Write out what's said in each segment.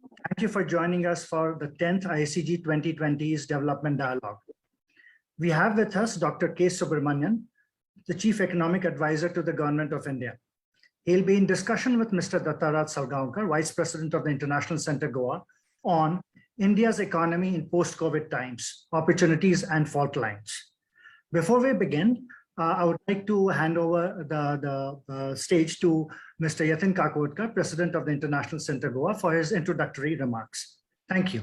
Thank you for joining us for the 10th ICG 2020's Development Dialogue. We have with us Dr. K. Subramanian, the Chief Economic Advisor to the Government of India. He'll be in discussion with Mr. Dattaraj Salgaonkar, Vice President of the International Center Goa, on India's economy in post-COVID times, opportunities and fault lines. Before we begin, I would like to hand over the stage to Mr. Yatin Kakodkar, President of the International Center Goa, for his introductory remarks. Thank you.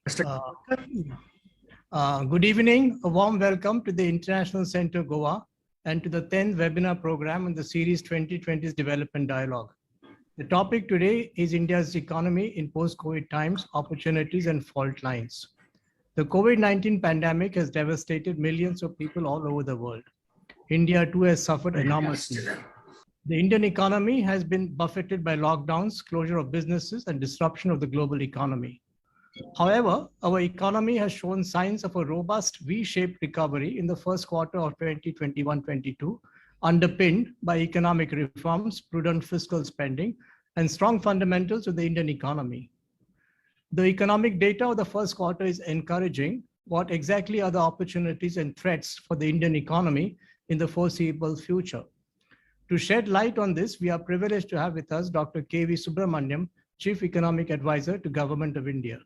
Mr. Good evening. A warm welcome to the International Center Goa and to the 10th webinar program in the series 2020's Development Dialogue. The topic today is India's economy in post-COVID times, opportunities and fault lines. The COVID-19 pandemic has devastated millions of people all over the world. India too has suffered enormously. The Indian economy has been buffeted by lockdowns, closure of businesses and disruption of the global economy. However, our economy has shown signs of a robust V-shaped recovery in the first quarter of 2021-22, underpinned by economic reforms, prudent fiscal spending, and strong fundamentals of the Indian economy. The economic data of the first quarter is encouraging. What exactly are the opportunities and threats for the Indian economy in the foreseeable future? To shed light on this, we are privileged to have with us Dr. K.V. Subramanian, Chief Economic Advisor to Government of India.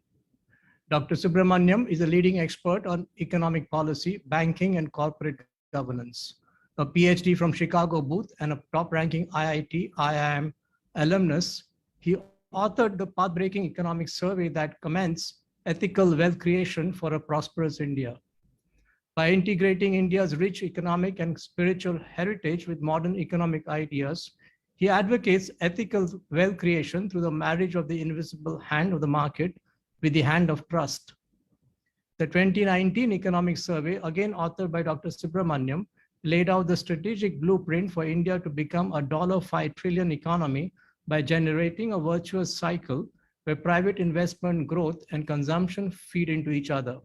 Dr. Subramanian is a leading expert on economic policy, banking, and corporate governance. A PhD from Chicago Booth and a top-ranking IIT, IIM alumnus, he authored the path-breaking economic survey that commends ethical wealth creation for a prosperous India. By integrating India's rich economic and spiritual heritage with modern economic ideas, he advocates ethical wealth creation through the marriage of the invisible hand of the market with the hand of trust. The 2019 economic survey, again authored by Dr. Subramanian, laid out the strategic blueprint for India to become a $5 trillion economy by generating a virtuous cycle where private investment growth and consumption feed into each other.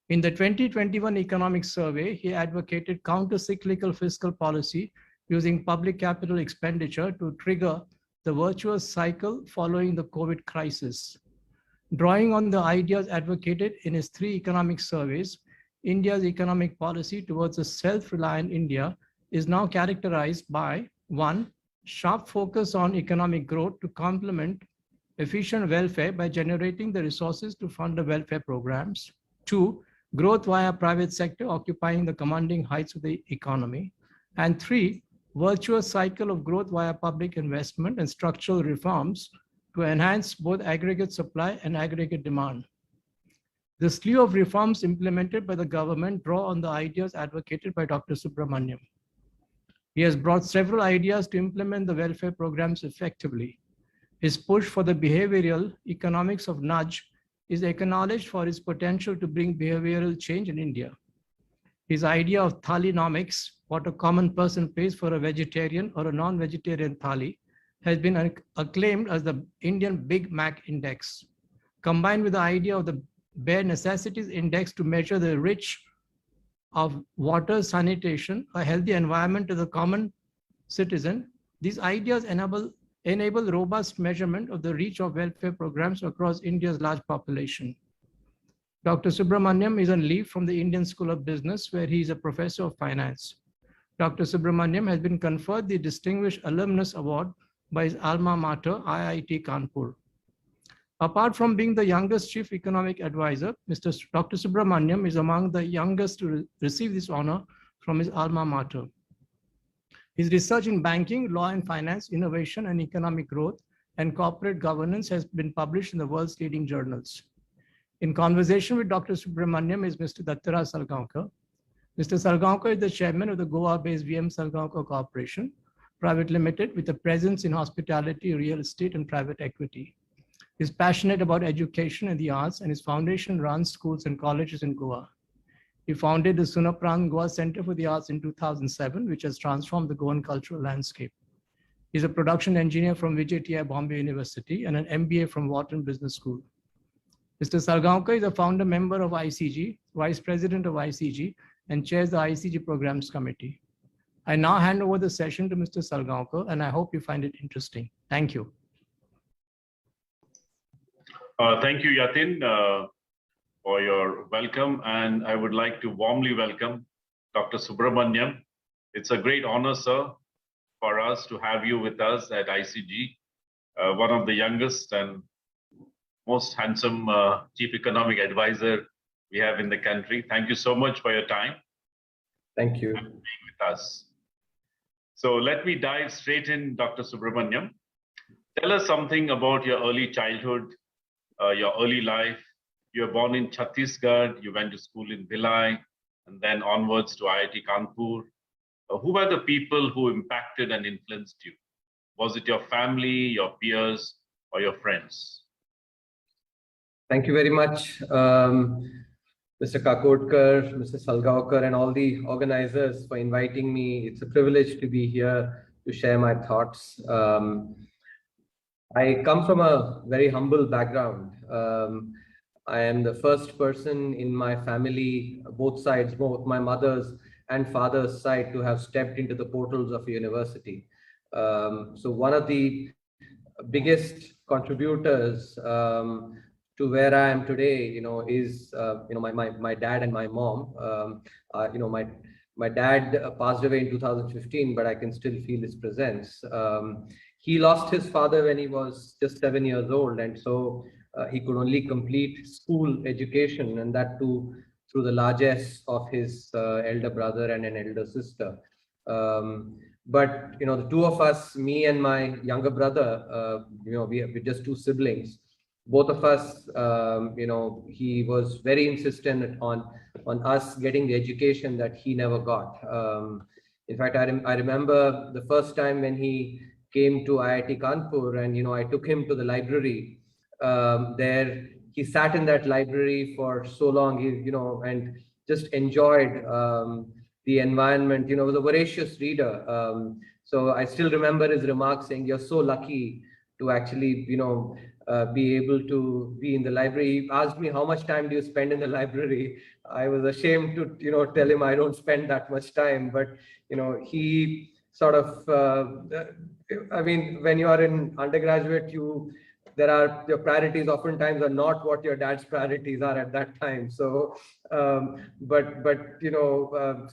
In the 2021 economic survey, he advocated counter-cyclical fiscal policy using public capital expenditure to trigger the virtuous cycle following the COVID crisis. Drawing on the ideas advocated in his 3 economic surveys, India's economic policy towards a self-reliant India is now characterized by 1. Sharp focus on economic growth to complement efficient welfare by generating the resources to fund the welfare programs. 2. Growth via private sector occupying the commanding heights of the economy. And 3. Virtuous cycle of growth via public investment and structural reforms to enhance both aggregate supply and aggregate demand. The slew of reforms implemented by the government draw on the ideas advocated by Dr. Subramanian. He has brought several ideas to implement the welfare programs effectively. His push for the behavioral economics of nudge is acknowledged for his potential to bring behavioral change in India. His idea of thalinomics, what a common person pays for a vegetarian or a non-vegetarian thali, has been acclaimed as the Indian Big Mac Index, combined with the idea of the Bare Necessities Index to measure the reach of water, sanitation, a healthy environment to the common citizen. These ideas enable robust measurement of the reach of welfare programs across India's large population. Dr. Subramanian is on leave from the Indian School of Business, where he is a professor of finance. Dr. Subramanian has been conferred the Distinguished Alumnus Award by his alma mater, IIT Kanpur. Apart from being the youngest Chief Economic Advisor, Dr. Subramanian is among the youngest to receive this honor from his alma mater. His research in banking, law and finance, innovation and economic growth, and corporate governance has been published in the world's leading journals. In conversation with Dr. Subramanian is Mr. Dattaraj Salgaonkar. Mr. Salgaonkar is the chairman of the Goa-based VM Salgaonkar Corporation Private Limited, with a presence in hospitality, real estate, and private equity. He is passionate about education and the arts, and his foundation runs schools and colleges in Goa. He founded the Sunapran Goa Center for the Arts in 2007, which has transformed the Goan cultural landscape. He's a production engineer from Vijay T I Bombay University and an MBA from Wharton Business School. Mr. Salgaonkar is a founder member of ICG, Vice President of ICG, and chairs the ICG Programs Committee. I now hand over the session to Mr. Salgaonkar, and I hope you find it interesting. Thank you. Thank you, Yatin, for your welcome. And I would like to warmly welcome Dr. Subramanian. It's a great honor, sir, for us to have you with us at ICG, one of the youngest and most handsome chief economic advisor we have in the country. Thank you so much for your time. Thank you. And being with us. So let me dive straight in, Dr. Subramanian. Tell us something about your early childhood, your early life. You were born in Chhattisgarh, you went to school in Bhilai, and then onwards to IIT Kanpur. Who were the people who impacted and influenced you? Was it your family, your peers, or your friends? Thank you very much, Mr. Kakodkar, Mr. Salgaonkar, and all the organizers for inviting me. It's a privilege to be here to share my thoughts. I come from a very humble background. I am the first person in my family, both sides, both my mother's and father's side, to have stepped into the portals of a university. So one of the biggest contributors to where I am today, is my dad and my mom. My dad passed away in 2015, but I can still feel his presence. He lost his father when he was just 7 years old, and so he could only complete school education, and that too through the largesse of his elder brother and an elder sister. But the two of us, me and my younger brother, we're just two siblings. Both of us, he was very insistent on us getting the education that he never got. In fact, I remember the first time when he came to IIT Kanpur, and I took him to the library. There, he sat in that library for so long, and just enjoyed the environment. He was a voracious reader. So I still remember his remarks saying, "You're so lucky to actually, be able to be in the library." He asked me, "How much time do you spend in the library?" I was ashamed to, tell him I don't spend that much time. But, he sort of, when you are in undergraduate, your priorities oftentimes are not what your dad's priorities are at that time. So,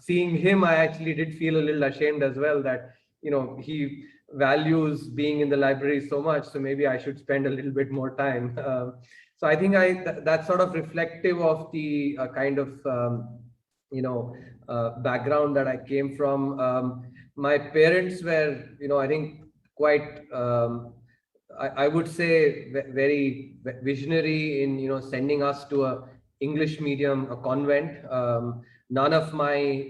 seeing him, I actually did feel a little ashamed as well that, he values being in the library so much. So maybe I should spend a little bit more time. So I think that's sort of reflective of the kind of, background that I came from. My parents were, I think quite, I would say very visionary in, sending us to a English medium, a convent. None of my,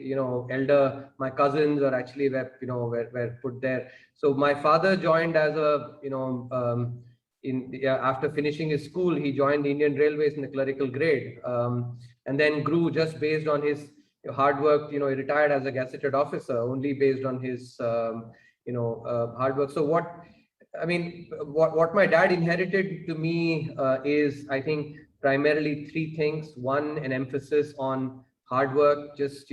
my cousins or actually were put there. So my father joined as a, after finishing his school, he joined the Indian Railways in the clerical grade, and then grew just based on his hard work. He retired as a gazetted officer only based on his, hard work. So what my dad inherited to me is, I think, primarily three things. One, an emphasis on hard work, just,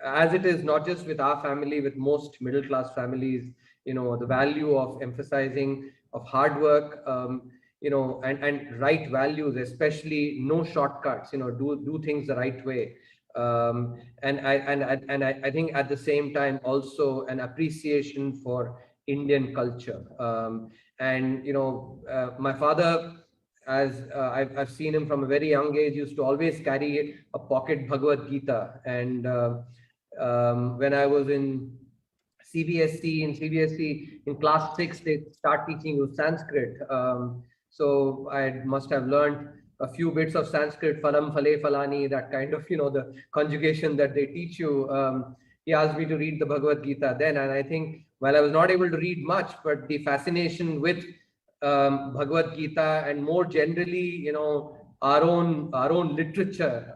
as it is not just with our family, with most middle-class families, the value of emphasizing of hard work, and right values, especially no shortcuts, do things the right way. And I think at the same time also an appreciation for Indian culture. My father, as I've seen him from a very young age, used to always carry a pocket Bhagavad Gita. And when I was in CBSE, in class 6, they start teaching you Sanskrit. So I must have learned a few bits of Sanskrit, phalam, phale, phalani, that kind of, the conjugation that they teach you. He asked me to read the Bhagavad Gita then. And I think, while I was not able to read much, but the fascination with Bhagavad Gita and more generally, our own literature,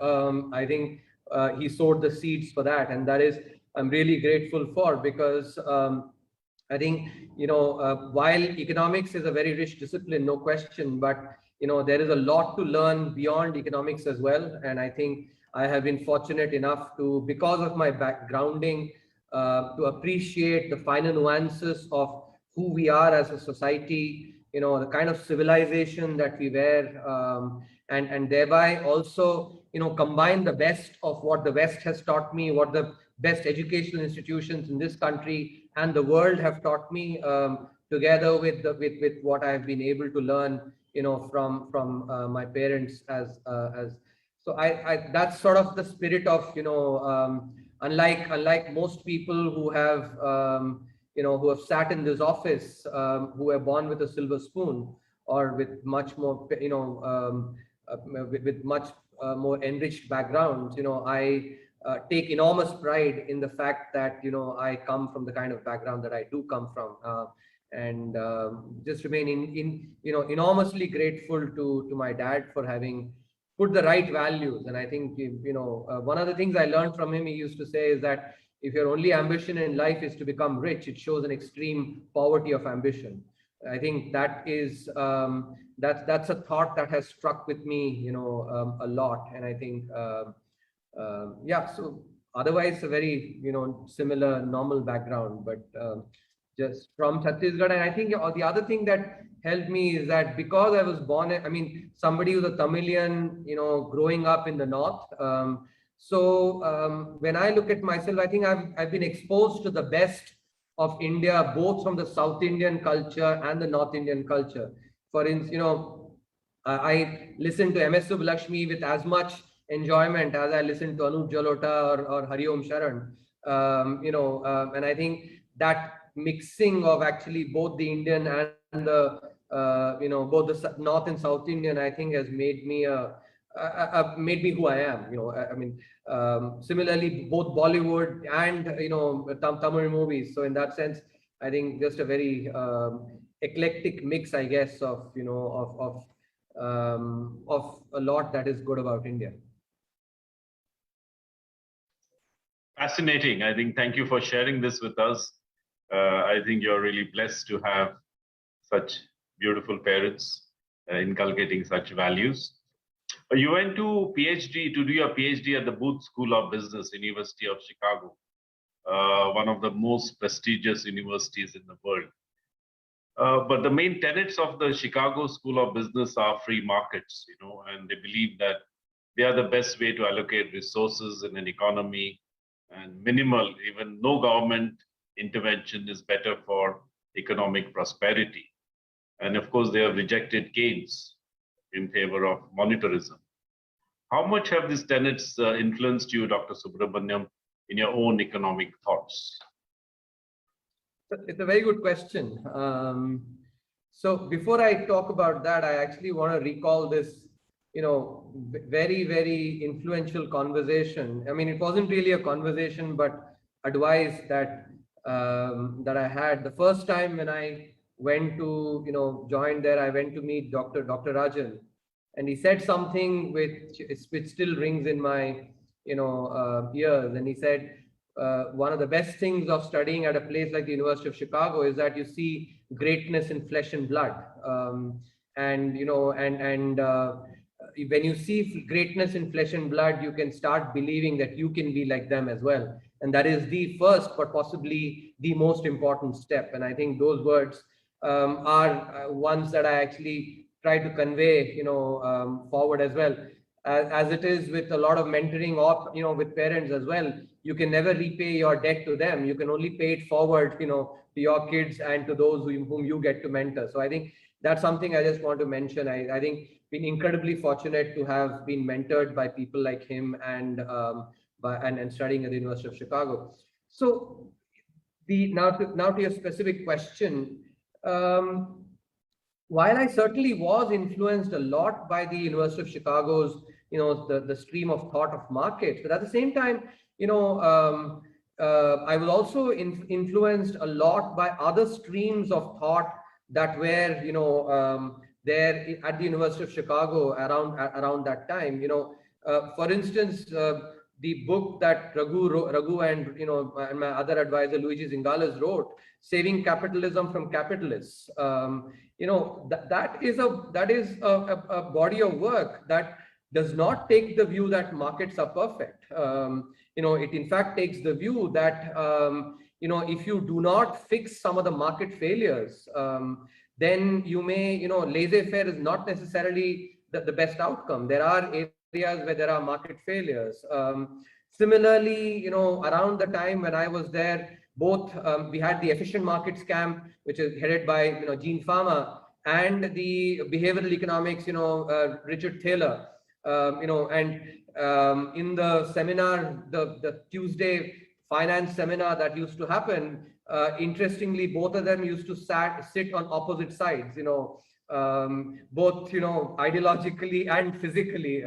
I think he sowed the seeds for that. And that is, I'm really grateful for, because I think, while economics is a very rich discipline, no question, but, there is a lot to learn beyond economics as well. And I think I have been fortunate enough to, because of my backgrounding, to appreciate the finer nuances of who we are as a society, the kind of civilization that we were, and thereby also, combine the best of what the West has taught me, what the best educational institutions in this country and the world have taught me, together with what I've been able to learn, from my parents so that's sort of the spirit of, unlike most people who have, who have sat in this office, who are born with a silver spoon or with much more, with much more enriched backgrounds. I take enormous pride in the fact that, I come from the kind of background that I do come from, and just remain enormously grateful to my dad for having put the right values. And I think, one of the things I learned from him, he used to say, is that if your only ambition in life is to become rich, it shows an extreme poverty of ambition. I think that is, that's a thought that has struck with me, a lot. And I think, yeah, so otherwise a very, similar normal background, but just from Chhattisgarh. And I think the other thing that helped me is that because I was born, I mean, somebody who's a Tamilian, growing up in the north. So when I look at myself, I think I've been exposed to the best of India, both from the South Indian culture and the North Indian culture. For instance, I listen to MS Subbulakshmi with as much enjoyment as I listen to Anup Jalota or Hari Om Sharan. And I think that mixing of actually both the Indian and the both the North and South Indian, I think, has made me made me who I am. I mean, similarly, both Bollywood and Tamil movies. So in that sense, I think just a very eclectic mix, I guess, of of a lot that is good about India. Fascinating. I think, thank you for sharing this with us. I think you're really blessed to have such beautiful parents inculcating such values. You went to do your PhD at the Booth School of Business, University of Chicago, one of the most prestigious universities in the world. But the main tenets of the Chicago School of Business are free markets, and they believe that they are the best way to allocate resources in an economy, and minimal, even no government intervention is better for economic prosperity. And of course, they have rejected gains in favor of monetarism. How much have these tenets influenced you, Dr. Subramanian, in your own economic thoughts? It's a very good question. So before I talk about that, I actually want to recall this, very, very influential conversation. I mean, it wasn't really a conversation, but advice that that I had the first time when I went to, joined there. I went to meet Dr. Rajan, and he said something which still rings in my, ears. And he said, one of the best things of studying at a place like the University of Chicago is that you see greatness in flesh and blood. And when you see greatness in flesh and blood, you can start believing that you can be like them as well. And that is the first, but possibly the most important step. And I think those words are ones that I actually try to convey, forward as well. As it is with a lot of mentoring or, with parents as well, you can never repay your debt to them. You can only pay it forward, to your kids and to those whom you get to mentor. So I think that's something I just want to mention. I think been incredibly fortunate to have been mentored by people like him and studying at the University of Chicago. So now to your specific question, while I certainly was influenced a lot by the University of Chicago's, the stream of thought of markets, but at the same time, I was also influenced a lot by other streams of thought that were, there at the University of Chicago around that time. For instance, the book that Raghu and and my other advisor Luigi Zingales wrote, Saving Capitalism from Capitalists. That is a body of work that does not take the view that markets are perfect. It in fact takes the view that if you do not fix some of the market failures, then you may, laissez-faire is not necessarily the best outcome. There are areas where there are market failures. Similarly, around the time when I was there, both we had the efficient markets camp, which is headed by Gene Farmer, and the behavioral economics, Richard Thaler, and in the seminar, the Tuesday finance seminar that used to happen, interestingly, both of them used to sit on opposite sides, both ideologically and physically,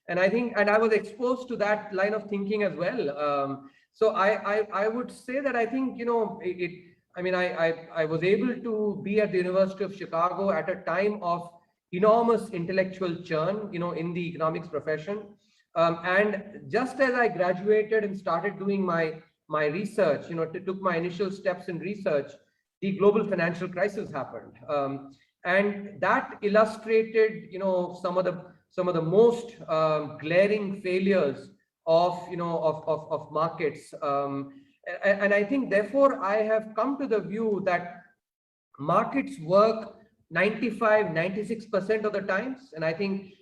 and I was exposed to that line of thinking as well. So I would say that I think I was able to be at the University of Chicago at a time of enormous intellectual churn, in the economics profession. And just as I graduated and started doing my research, took my initial steps in research, the global financial crisis happened. And that illustrated, some of the most glaring failures of markets. And I think, therefore, I have come to the view that markets work 95, 96% of the times. And I think,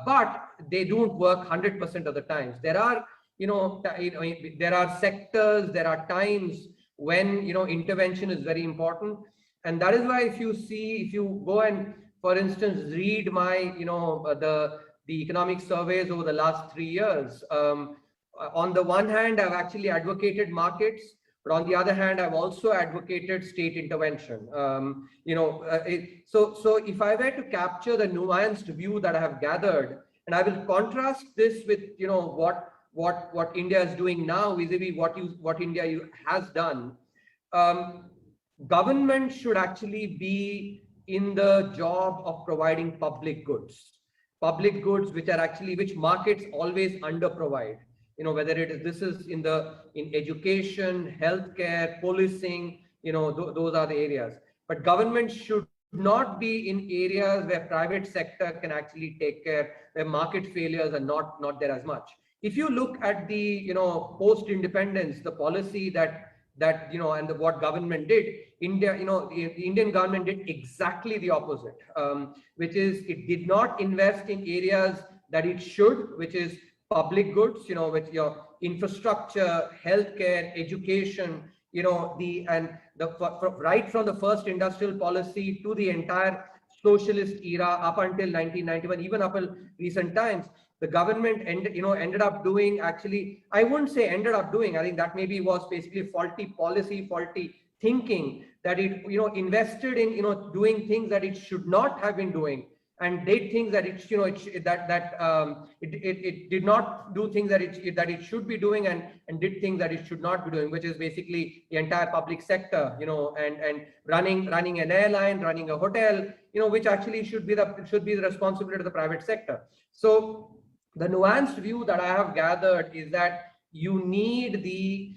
but they don't work 100% of the times. There are, there are sectors, there are times when, intervention is very important. And that is why if you go and, for instance, read my, the economic surveys over the last 3 years, on the one hand, I've actually advocated markets, but on the other hand, I've also advocated state intervention. So if I were to capture the nuanced view that I have gathered, and I will contrast this with, what India is doing now vis-a-vis what India has done. Government should actually be in the job of providing public goods which markets always underprovide. Whether this is in education, healthcare, policing, those are the areas. But government should not be in areas where private sector can actually take care, where market failures are not there as much. If you look at the post-independence, the policy that and what government did, the Indian government did exactly the opposite, which is it did not invest in areas that it should, which is public goods, with your infrastructure, healthcare, education, right from the first industrial policy to the entire socialist era up until 1991, even up until recent times, the government ended up doing, actually, I wouldn't say ended up doing, I think that maybe was basically faulty policy, faulty thinking, that it invested in doing things that it should not have been doing, and did things that it did not do things that it should be doing, and did things that it should not be doing, which is basically the entire public sector, and running an airline, running a hotel, which actually should be the responsibility of the private sector. So the nuanced view that I have gathered is that you need the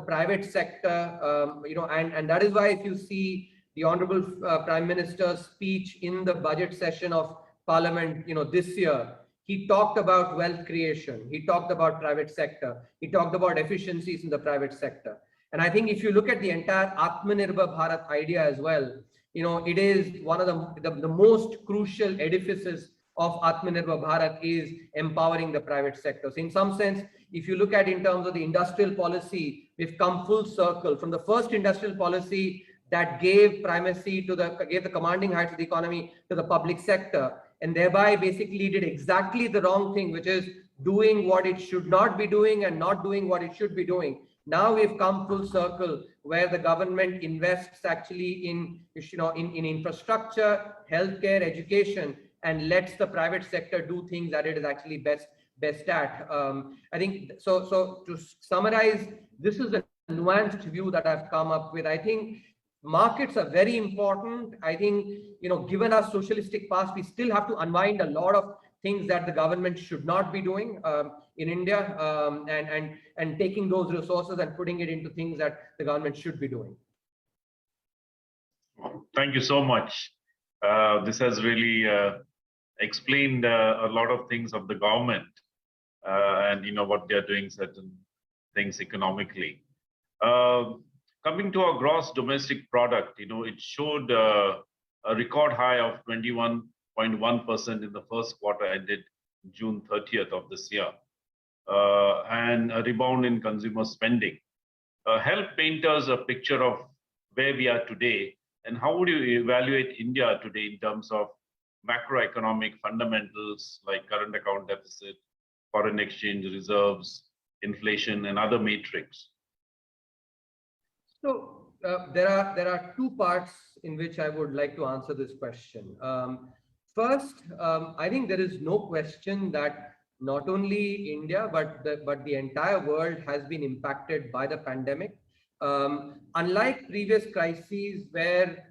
private sector, and that is why if you see the Honorable Prime Minister's speech in the budget session of Parliament, this year, he talked about wealth creation, he talked about private sector, he talked about efficiencies in the private sector. And I think if you look at the entire Atmanirbhar Bharat idea as well, it is one of the most crucial edifices of Atmanirbhar Bharat is empowering the private sector. So in some sense, if you look at in terms of the industrial policy, we've come full circle from the first industrial policy that gave primacy gave the commanding heights of the economy to the public sector, and thereby basically did exactly the wrong thing, which is doing what it should not be doing and not doing what it should be doing. Now we've come full circle where the government invests actually in infrastructure, healthcare, education, and lets the private sector do things that it is actually best at. I think so to summarize, this is the nuanced view that I've come up with. I think markets are very important. I think, given our socialistic past, we still have to unwind a lot of things that the government should not be doing in India, and taking those resources and putting it into things that the government should be doing. Thank you so much. This has really explained a lot of things of the government, and what they're doing, certain things economically. Coming to our gross domestic product, it showed a record high of 21.1% in the first quarter ended June 30th of this year, and a rebound in consumer spending. Help paint us a picture of where we are today, and how would you evaluate India today in terms of macroeconomic fundamentals like current account deficit, foreign exchange reserves, inflation, and other metrics? So there are two parts in which I would like to answer this question. First, I think there is no question that not only India but the entire world has been impacted by the pandemic. Unlike previous crises where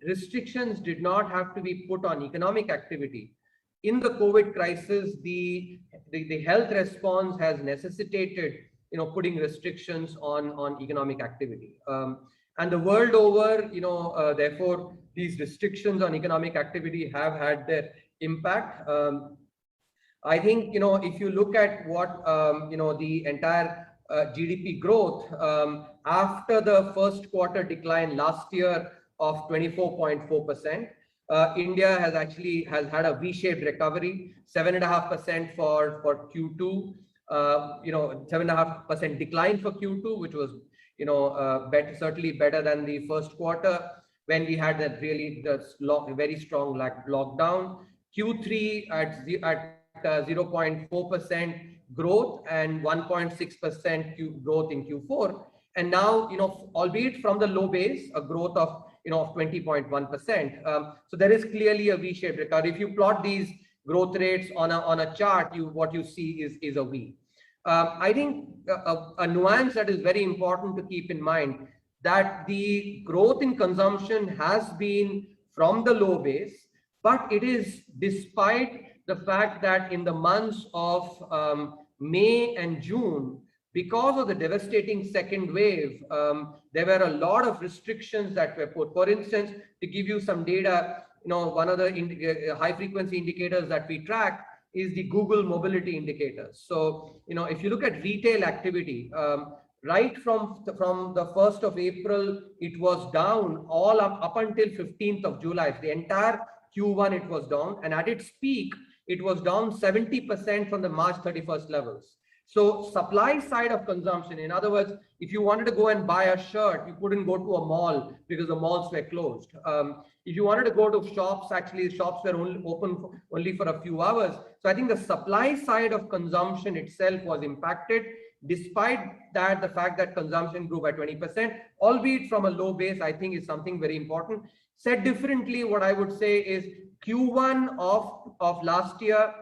restrictions did not have to be put on economic activity, in the COVID crisis, the health response has necessitated putting restrictions on economic activity. And the world over, therefore, these restrictions on economic activity have had their impact. I think, if you look at what, the entire GDP growth after the first quarter decline last year of 24.4%, India has had a V-shaped recovery, 7.5% for Q2, 7.5% decline for Q2, which was certainly better than the first quarter when we had that very strong lockdown. Q3 at 0.4% growth and 1.6% growth in Q4, and now albeit from the low base, a growth of 20.1%. So there is clearly a V-shaped recovery. If you plot these growth rates on a chart, what you see is a V. I think a nuance that is very important to keep in mind, that the growth in consumption has been from the low base, but it is despite the fact that in the months of May and June, because of the devastating second wave, there were a lot of restrictions that were put. For instance, to give you some data, one of the high frequency indicators that we track is the Google mobility indicators. So, if you look at retail activity, right from the 1st of April, it was down all up until 15th of July. The entire Q1, it was down, and at its peak, it was down 70% from the March 31st levels. So supply side of consumption, in other words, if you wanted to go and buy a shirt, you couldn't go to a mall because the malls were closed. If you wanted to go to shops, actually shops were only open only for a few hours. So I think the supply side of consumption itself was impacted. Despite that, the fact that consumption grew by 20%, albeit from a low base, I think is something very important. Said differently, what I would say is Q1 of last year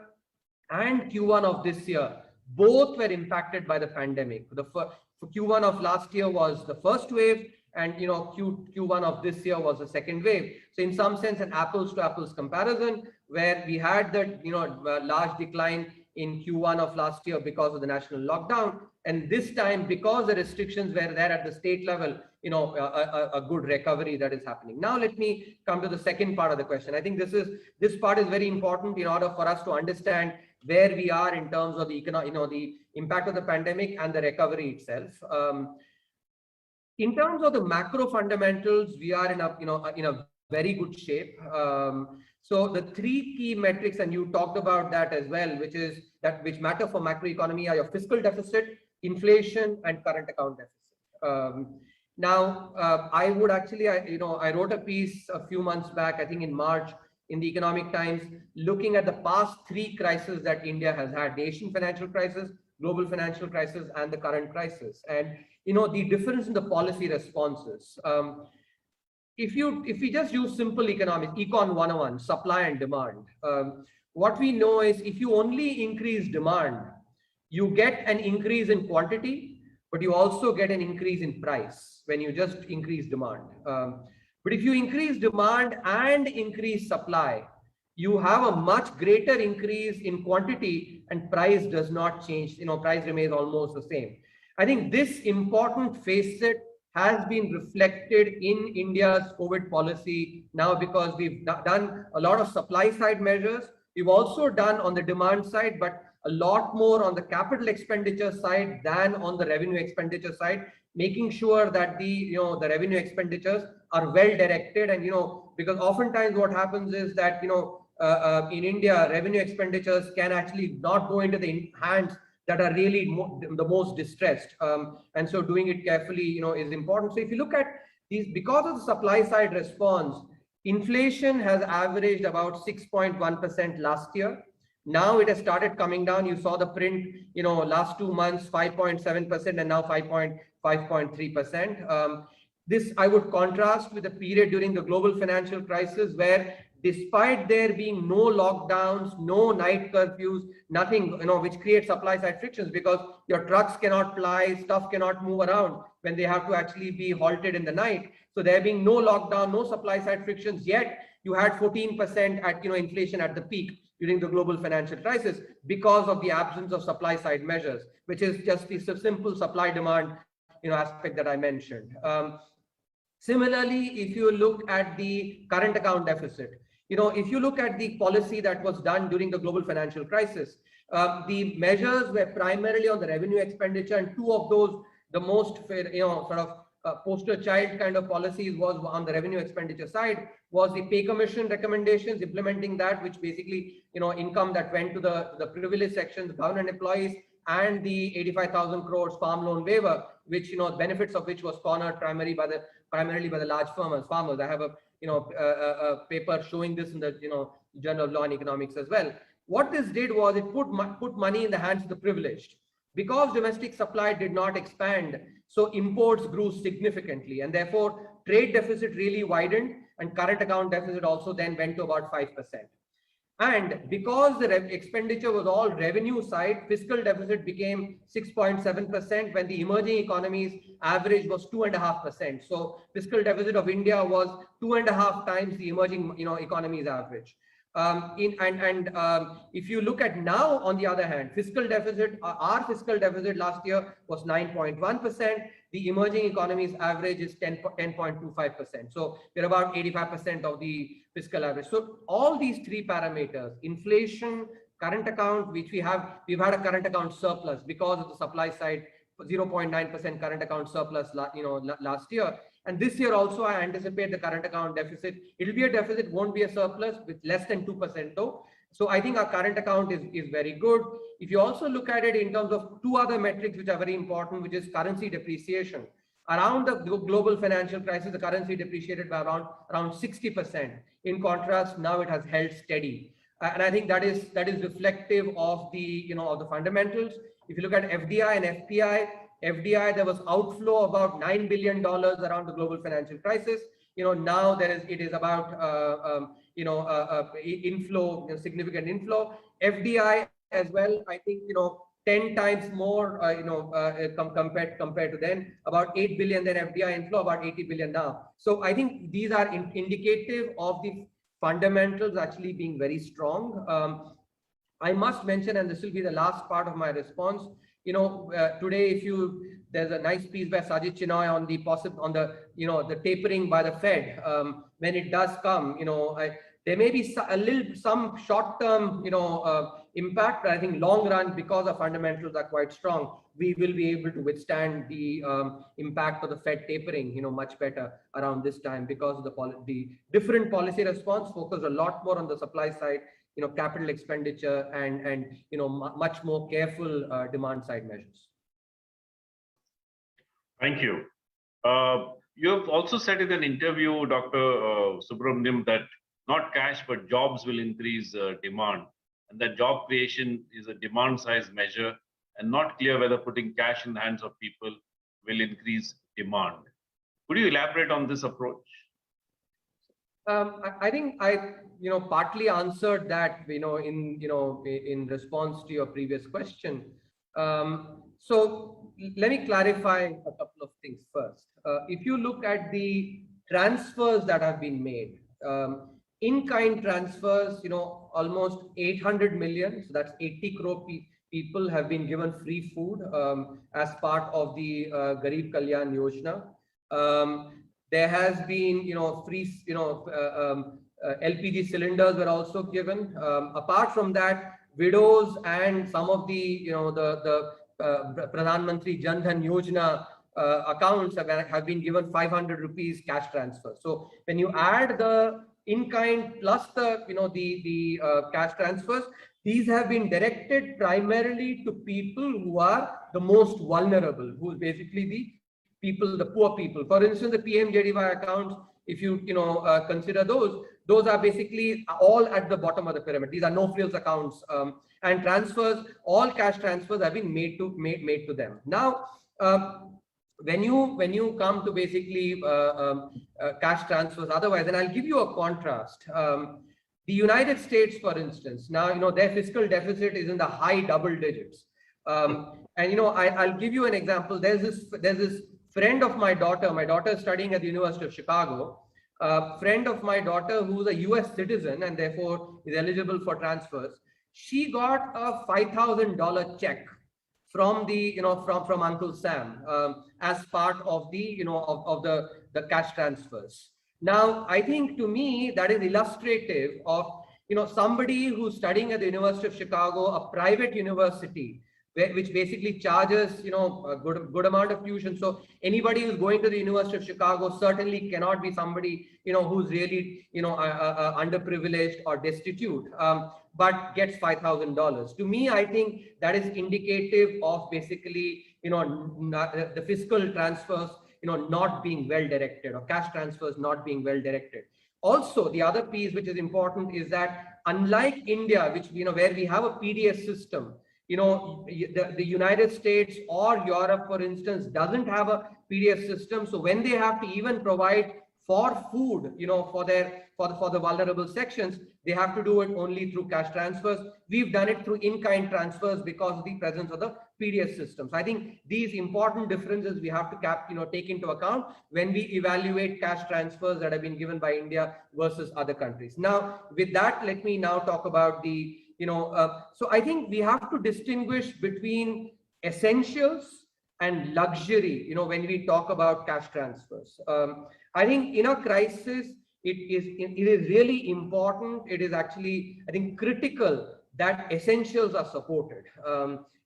and Q1 of this year, both were impacted by the pandemic. For Q1 of last year was the first wave, and Q1 of this year was the second wave. So in some sense, an apples to apples comparison, where we had the large decline in Q1 of last year because of the national lockdown, and this time, because the restrictions were there at the state level, a good recovery that is happening. Now let me come to the second part of the question. I think this part is very important in order for us to understand where we are in terms of the the impact of the pandemic and the recovery itself. In terms of the macro fundamentals, we are in a very good shape. So the three key metrics, and you talked about that as well, which matter for macroeconomy, are your fiscal deficit, inflation, and current account deficit. Now, I would actually, I wrote a piece a few months back, I think in March, in the Economic Times, looking at the past three crises that India has had: the Asian financial crisis, global financial crisis, and the current crisis. And the difference in the policy responses. If we just use simple economics, Econ 101, supply and demand, what we know is if you only increase demand, you get an increase in quantity, but you also get an increase in price when you just increase demand. But if you increase demand and increase supply, you have a much greater increase in quantity, and price does not change. Price remains almost the same. I think this important facet has been reflected in India's COVID policy now, because we've done a lot of supply side measures. We've also done on the demand side, but a lot more on the capital expenditure side than on the revenue expenditure side. making sure that the the revenue expenditures are well directed. And because oftentimes what happens is that in India, revenue expenditures can actually not go into the hands that are really the most distressed, and so doing it carefully is important. So if you look at these, because of the supply side response, inflation has averaged about 6.1% last year. Now it has started coming down. You saw the print, last 2 months, 5.7%, and now 5.3%. This I would contrast with the period during the global financial crisis, where despite there being no lockdowns, no night curfews, nothing, which creates supply side frictions, because your trucks cannot ply, stuff cannot move around when they have to actually be halted in the night. So there being no lockdown, no supply side frictions, yet you had 14% at inflation at the peak during the global financial crisis, because of the absence of supply side measures, which is just the simple supply demand aspect that I mentioned. Similarly, if you look at the current account deficit, if you look at the policy that was done during the global financial crisis, the measures were primarily on the revenue expenditure, and two of those, the most sort of poster child kind of policies was on the revenue expenditure side, was the pay commission recommendations, implementing that, which basically income that went to the privileged sections, government employees, and the 85,000 crores farm loan waiver, which benefits of which was cornered primarily by the large farmers. I have a paper showing this in the Journal of Law and Economics as well. What this did was it put money in the hands of the privileged. Because domestic supply did not expand, so imports grew significantly, and therefore trade deficit really widened, and current account deficit also then went to about 5%. And because the expenditure was all revenue side, fiscal deficit became 6.7%, when the emerging economies average was 2.5%. So fiscal deficit of India was 2.5 times the emerging economies average. If you look at now, on the other hand, fiscal deficit, our fiscal deficit last year was 9.1%. The emerging economies average is 10.25%. So we're about 85% of the fiscal average. So all these three parameters, inflation, current account, which we've had a current account surplus because of the supply side, 0.9% current account surplus last year. And this year also, I anticipate the current account deficit. It'll be a deficit, won't be a surplus, with less than 2% though. So I think our current account is very good. If you also look at it in terms of two other metrics which are very important, which is currency depreciation. Around the global financial crisis, the currency depreciated by around 60%. In contrast, now it has held steady. And I think that is reflective of the of the fundamentals. If you look at FDI and FDI, there was outflow of about $9 billion around the global financial crisis. Now it is about inflow, significant inflow. FDI as well, I think 10 times more compared to then, about 8 billion then FDI inflow, about 80 billion now. So I think these are indicative of the fundamentals actually being very strong. I must mention, and this will be the last part of my response, today, there's a nice piece by Sajid Chinoy on the the tapering by the Fed. When it does come, there may be some short-term, impact, but I think long run, because the fundamentals are quite strong, we will be able to withstand the impact of the Fed tapering, much better around this time, because the different policy response focus a lot more on the supply side, capital expenditure, and much more careful demand side measures. Thank you. You have also said in an interview, Dr. Subramanian, that not cash but jobs will increase demand, and that job creation is a demand size measure, and not clear whether putting cash in the hands of people will increase demand. Could you elaborate on this approach? I think I partly answered that in response to your previous question. So let me clarify a couple of things first. If you look at the transfers that have been made, in-kind transfers, almost 800 million, so that's 80 crore people have been given free food as part of the Garib Kalyan Yojana. There has been, free, LPG cylinders were also given. Apart from that, widows and some of the, the Pradhan Mantri Jan Dhan Yojana accounts have been given 500 rupees cash transfer. So when you add the in-kind plus the cash transfers, these have been directed primarily to people who are the most vulnerable, who is basically the people, the poor people. For instance, the PMJDY accounts, if you consider those are basically all at the bottom of the pyramid. These are no-frills accounts, and transfers, all cash transfers have been made to them. Now, when you come to basically cash transfers otherwise, and I'll give you a contrast. The United States, for instance, now their fiscal deficit is in the high double digits, and I'll give you an example. There's this friend of my daughter. My daughter is studying at the University of Chicago. Friend of my daughter who's a US citizen and therefore is eligible for transfers. She got a $5,000 check from the from Uncle Sam as part of the of the cash transfers. Now, I think to me that is illustrative of somebody who's studying at the University of Chicago, a private university, which basically charges a good amount of tuition. So anybody who's going to the University of Chicago certainly cannot be somebody who's really underprivileged or destitute, but gets $5,000. To me, I think that is indicative of basically the fiscal transfers not being well directed, or cash transfers not being well directed. Also, the other piece which is important is that unlike India, which where we have a PDS system, the United States or Europe, for instance, doesn't have a PDS system. So when they have to even provide for food, for the vulnerable sections, they have to do it only through cash transfers. We've done it through in-kind transfers because of the presence of the PDS system. So I think these important differences we have to take into account when we evaluate cash transfers that have been given by India versus other countries. Now, with that, let me now talk about the so I think we have to distinguish between essentials and luxury, when we talk about cash transfers. I think in a crisis, it is really important. It is actually, I think, critical that essentials are supported.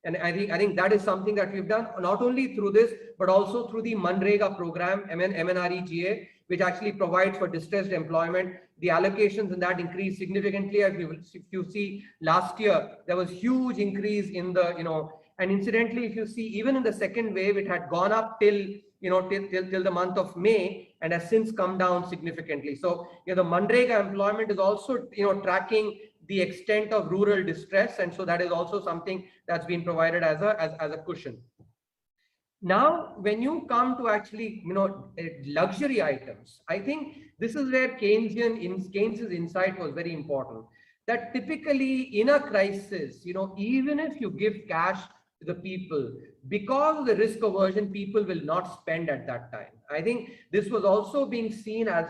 And I think that is something that we've done not only through this, but also through the Manrega program, MNREGA, which actually provides for distressed employment. The allocations in that increased significantly. If you see last year, there was huge increase in the, and incidentally, if you see, even in the second wave, it had gone up till the month of May and has since come down significantly. So, the Manrega employment is also, tracking the extent of rural distress. And so that is also something that's been provided as a cushion. Now, when you come to actually, luxury items, I think this is where Keynes's insight was very important. That typically in a crisis, even if you give cash to the people, because of the risk aversion, people will not spend at that time. I think this was also being seen as,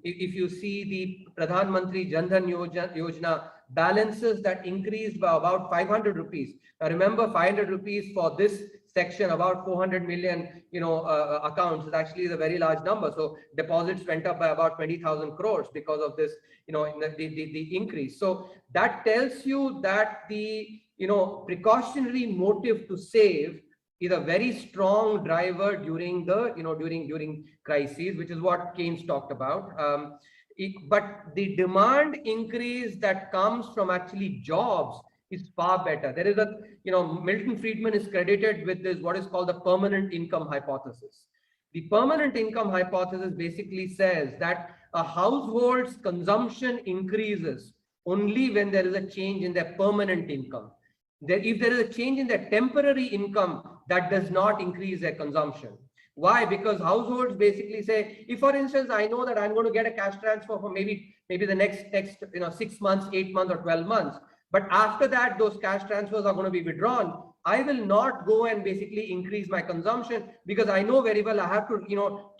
if you see the Pradhan Mantri Jan Dhan Yojana balances that increased by about 500 rupees. Now remember, 500 rupees for this section, about 400 million, accounts is actually a very large number. So deposits went up by about 20,000 crores because of this, the increase. So that tells you that the, precautionary motive to save is a very strong driver during the, during crises, which is what Keynes talked about. But the demand increase that comes from actually jobs is far better. There is a, Milton Friedman is credited with this, what is called the permanent income hypothesis. The permanent income hypothesis basically says that a household's consumption increases only when there is a change in their permanent income. If there is a change in their temporary income, that does not increase their consumption. Why? Because households basically say, if for instance, I know that I'm going to get a cash transfer for maybe the next 6 months, 8 months or 12 months. But after that, those cash transfers are going to be withdrawn. I will not go and basically increase my consumption because I know very well I have to,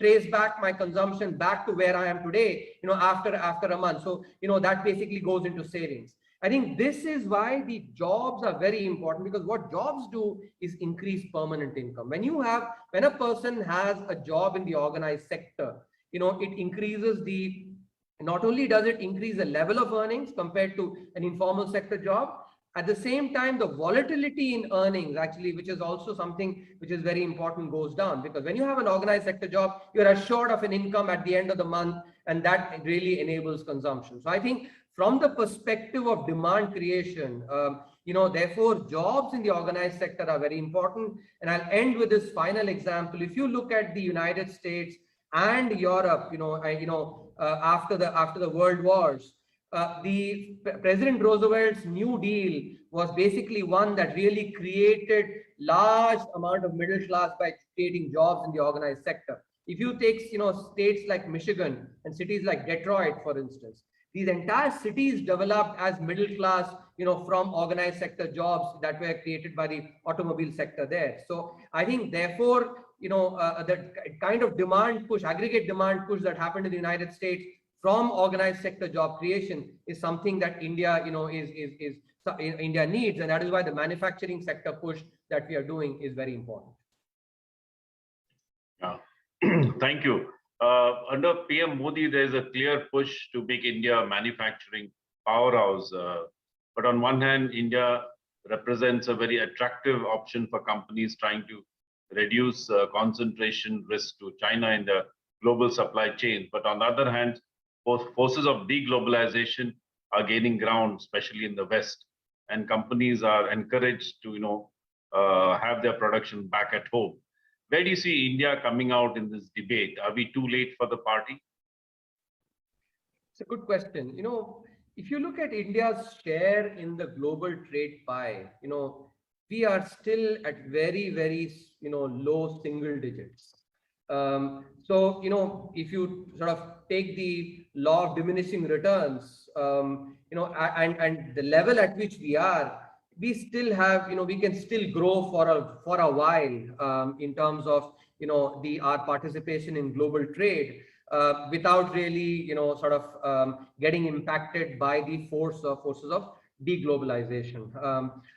trace back my consumption back to where I am today, after a month. So, that basically goes into savings. I think this is why the jobs are very important, because what jobs do is increase permanent income. When a person has a job in the organized sector, it increases not only does it increase the level of earnings compared to an informal sector job, At the same time, the volatility in earnings actually, which is also something which is very important, goes down, because when you have an organized sector job, you're assured of an income at the end of the month, and that really enables consumption. So I think from the perspective of demand creation, therefore jobs in the organized sector are very important. And I'll end with this final example. If you look at the United States and Europe, after the world wars, the President Roosevelt's New Deal was basically one that really created large amount of middle class by creating jobs in the organized sector. If you take, states like Michigan and cities like Detroit, for instance, these entire cities developed as middle class, from organized sector jobs that were created by the automobile sector there. So I think, therefore, the kind of demand push, aggregate demand push that happened in the United States from organized sector job creation is something that India, India needs, and that is why the manufacturing sector push that we are doing is very important. Yeah. Thank you. Under PM Modi, there is a clear push to make India a manufacturing powerhouse. But on one hand, India represents a very attractive option for companies trying to reduce concentration risk to China in the global supply chain. But on the other hand, both forces of deglobalization are gaining ground, especially in the West, and companies are encouraged to, have their production back at home. Where do you see India coming out in this debate? Are we too late for the party? It's a good question. If you look at India's share in the global trade pie, we are still at very, very, low single digits. So, if you sort of take the law of diminishing returns, and the level at which we are, we still have, we can still grow for a while in terms of, our participation in global trade without really, getting impacted by the forces of deglobalization.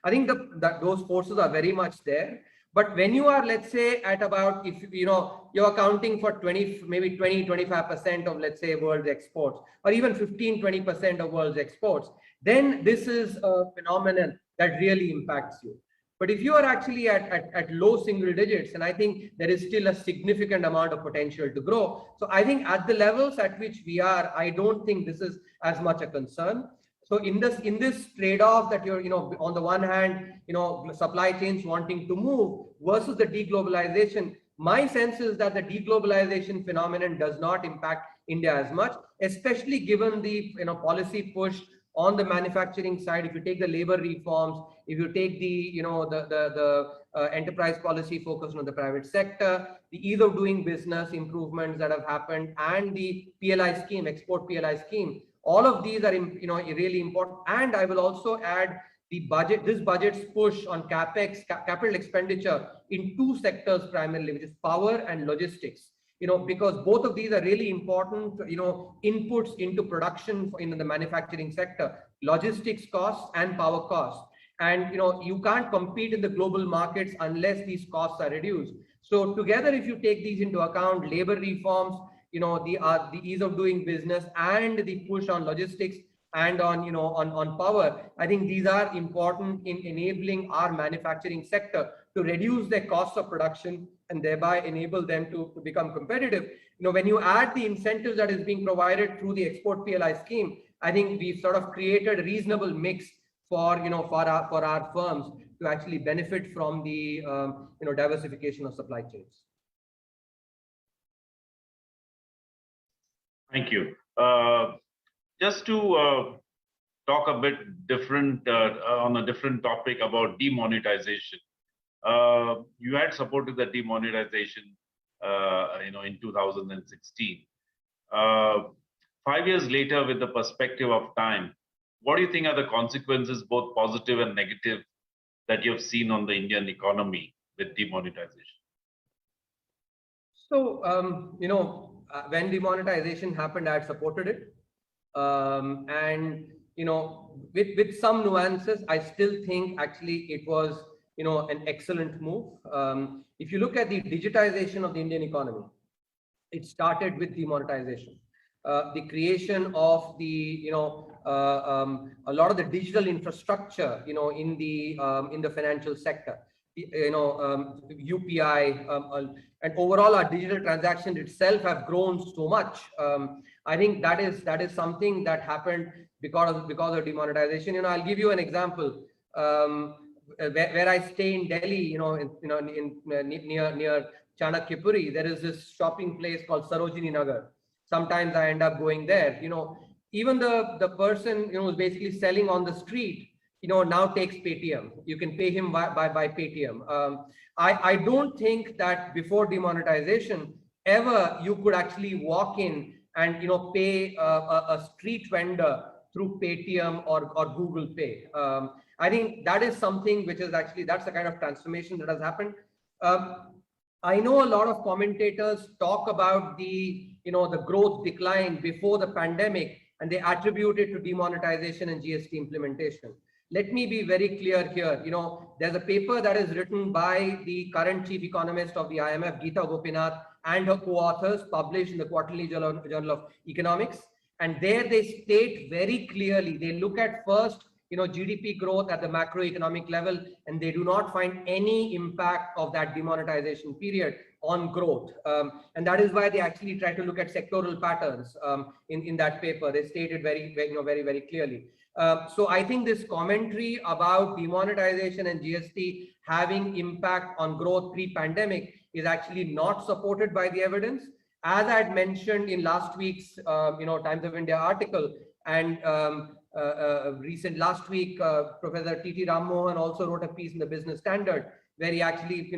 I think that those forces are very much there. But when you are, let's say, at about, if you're accounting for 25% of, let's say, world exports, or even 15-20% of world's exports, then this is a phenomenon that really impacts you. But if you are actually at low single digits, and I think there is still a significant amount of potential to grow. So I think at the levels at which we are, I don't think this is as much a concern. So in this trade-off that you're, on the one hand, supply chains wanting to move versus the deglobalization, my sense is that the deglobalization phenomenon does not impact India as much, especially given the policy push on the manufacturing side. If you take the labor reforms, if you take the enterprise policy focused on the private sector, the ease of doing business improvements that have happened, and the PLI scheme, export PLI scheme, all of these are really important. And I will also add the budget, this budget's push on capex, capital expenditure in two sectors primarily, which is power and logistics. Because both of these are really important, inputs into production in the manufacturing sector, logistics costs and power costs. And, you can't compete in the global markets unless these costs are reduced. So together, if you take these into account, labor reforms, the ease of doing business and the push on logistics and on power, I think these are important in enabling our manufacturing sector to reduce their costs of production and thereby enable them to become competitive. When you add the incentives that is being provided through the export PLI scheme, I think we've sort of created a reasonable mix for our firms to actually benefit from the diversification of supply chains. Thank you. Just to talk a bit different on a different topic about demonetization. You had supported the demonetization, in 2016. 5 years later, with the perspective of time, what do you think are the consequences, both positive and negative, that you have seen on the Indian economy with demonetization? So, when demonetization happened, I had supported it. And, with some nuances, I still think actually it was, an excellent move. If you look at the digitization of the Indian economy, it started with demonetization. The creation of the, a lot of the digital infrastructure, in the financial sector, UPI, and overall our digital transactions itself have grown so much. I think that is something that happened because of demonetization. I'll give you an example. Where I stay in Delhi, near Chanakyapuri, there is this shopping place called Sarojini Nagar. Sometimes I end up going there. Even the person who's basically selling on the street, now takes Paytm. You can pay him by Paytm. I don't think that before demonetization ever you could actually walk in and pay a street vendor through Paytm or Google Pay. I think that is something which is actually, that's the kind of transformation that has happened. I know a lot of commentators talk about the growth decline before the pandemic, and they attribute it to demonetization and GST implementation. Let me be very clear here. There's a paper that is written by the current chief economist of the IMF, Geeta Gopinath, and her co-authors, published in the Quarterly Journal of Economics. And there they state very clearly, they look at first, GDP growth at the macroeconomic level, and they do not find any impact of that demonetization period on growth. And that is why they actually try to look at sectoral patterns in that paper. They stated very, very clearly. So I think this commentary about demonetization and GST having impact on growth pre-pandemic is actually not supported by the evidence. As I had mentioned in last week's Times of India article, and last week, Professor T.T. Ram Mohan also wrote a piece in the Business Standard where he actually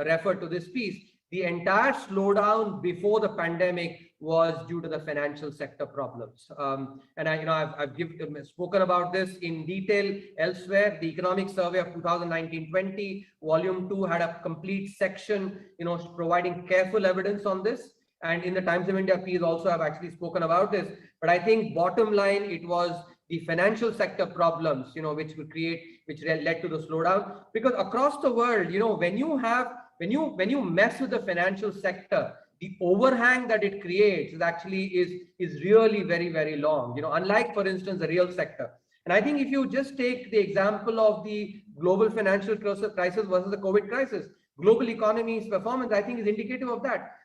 referred to this piece. The entire slowdown before the pandemic was due to the financial sector problems. And I've spoken about this in detail elsewhere. The Economic Survey of 2019-20, Volume 2 had a complete section, providing careful evidence on this. And in the Times of India piece also, I've actually spoken about this. But I think bottom line, it was the financial sector problems, which led to the slowdown. Because across the world, when you mess with the financial sector, the overhang that it creates is really very, very long. Unlike, for instance, the real sector. And I think if you just take the example of the global financial crisis versus the COVID crisis, global economy's performance, I think, is indicative of that.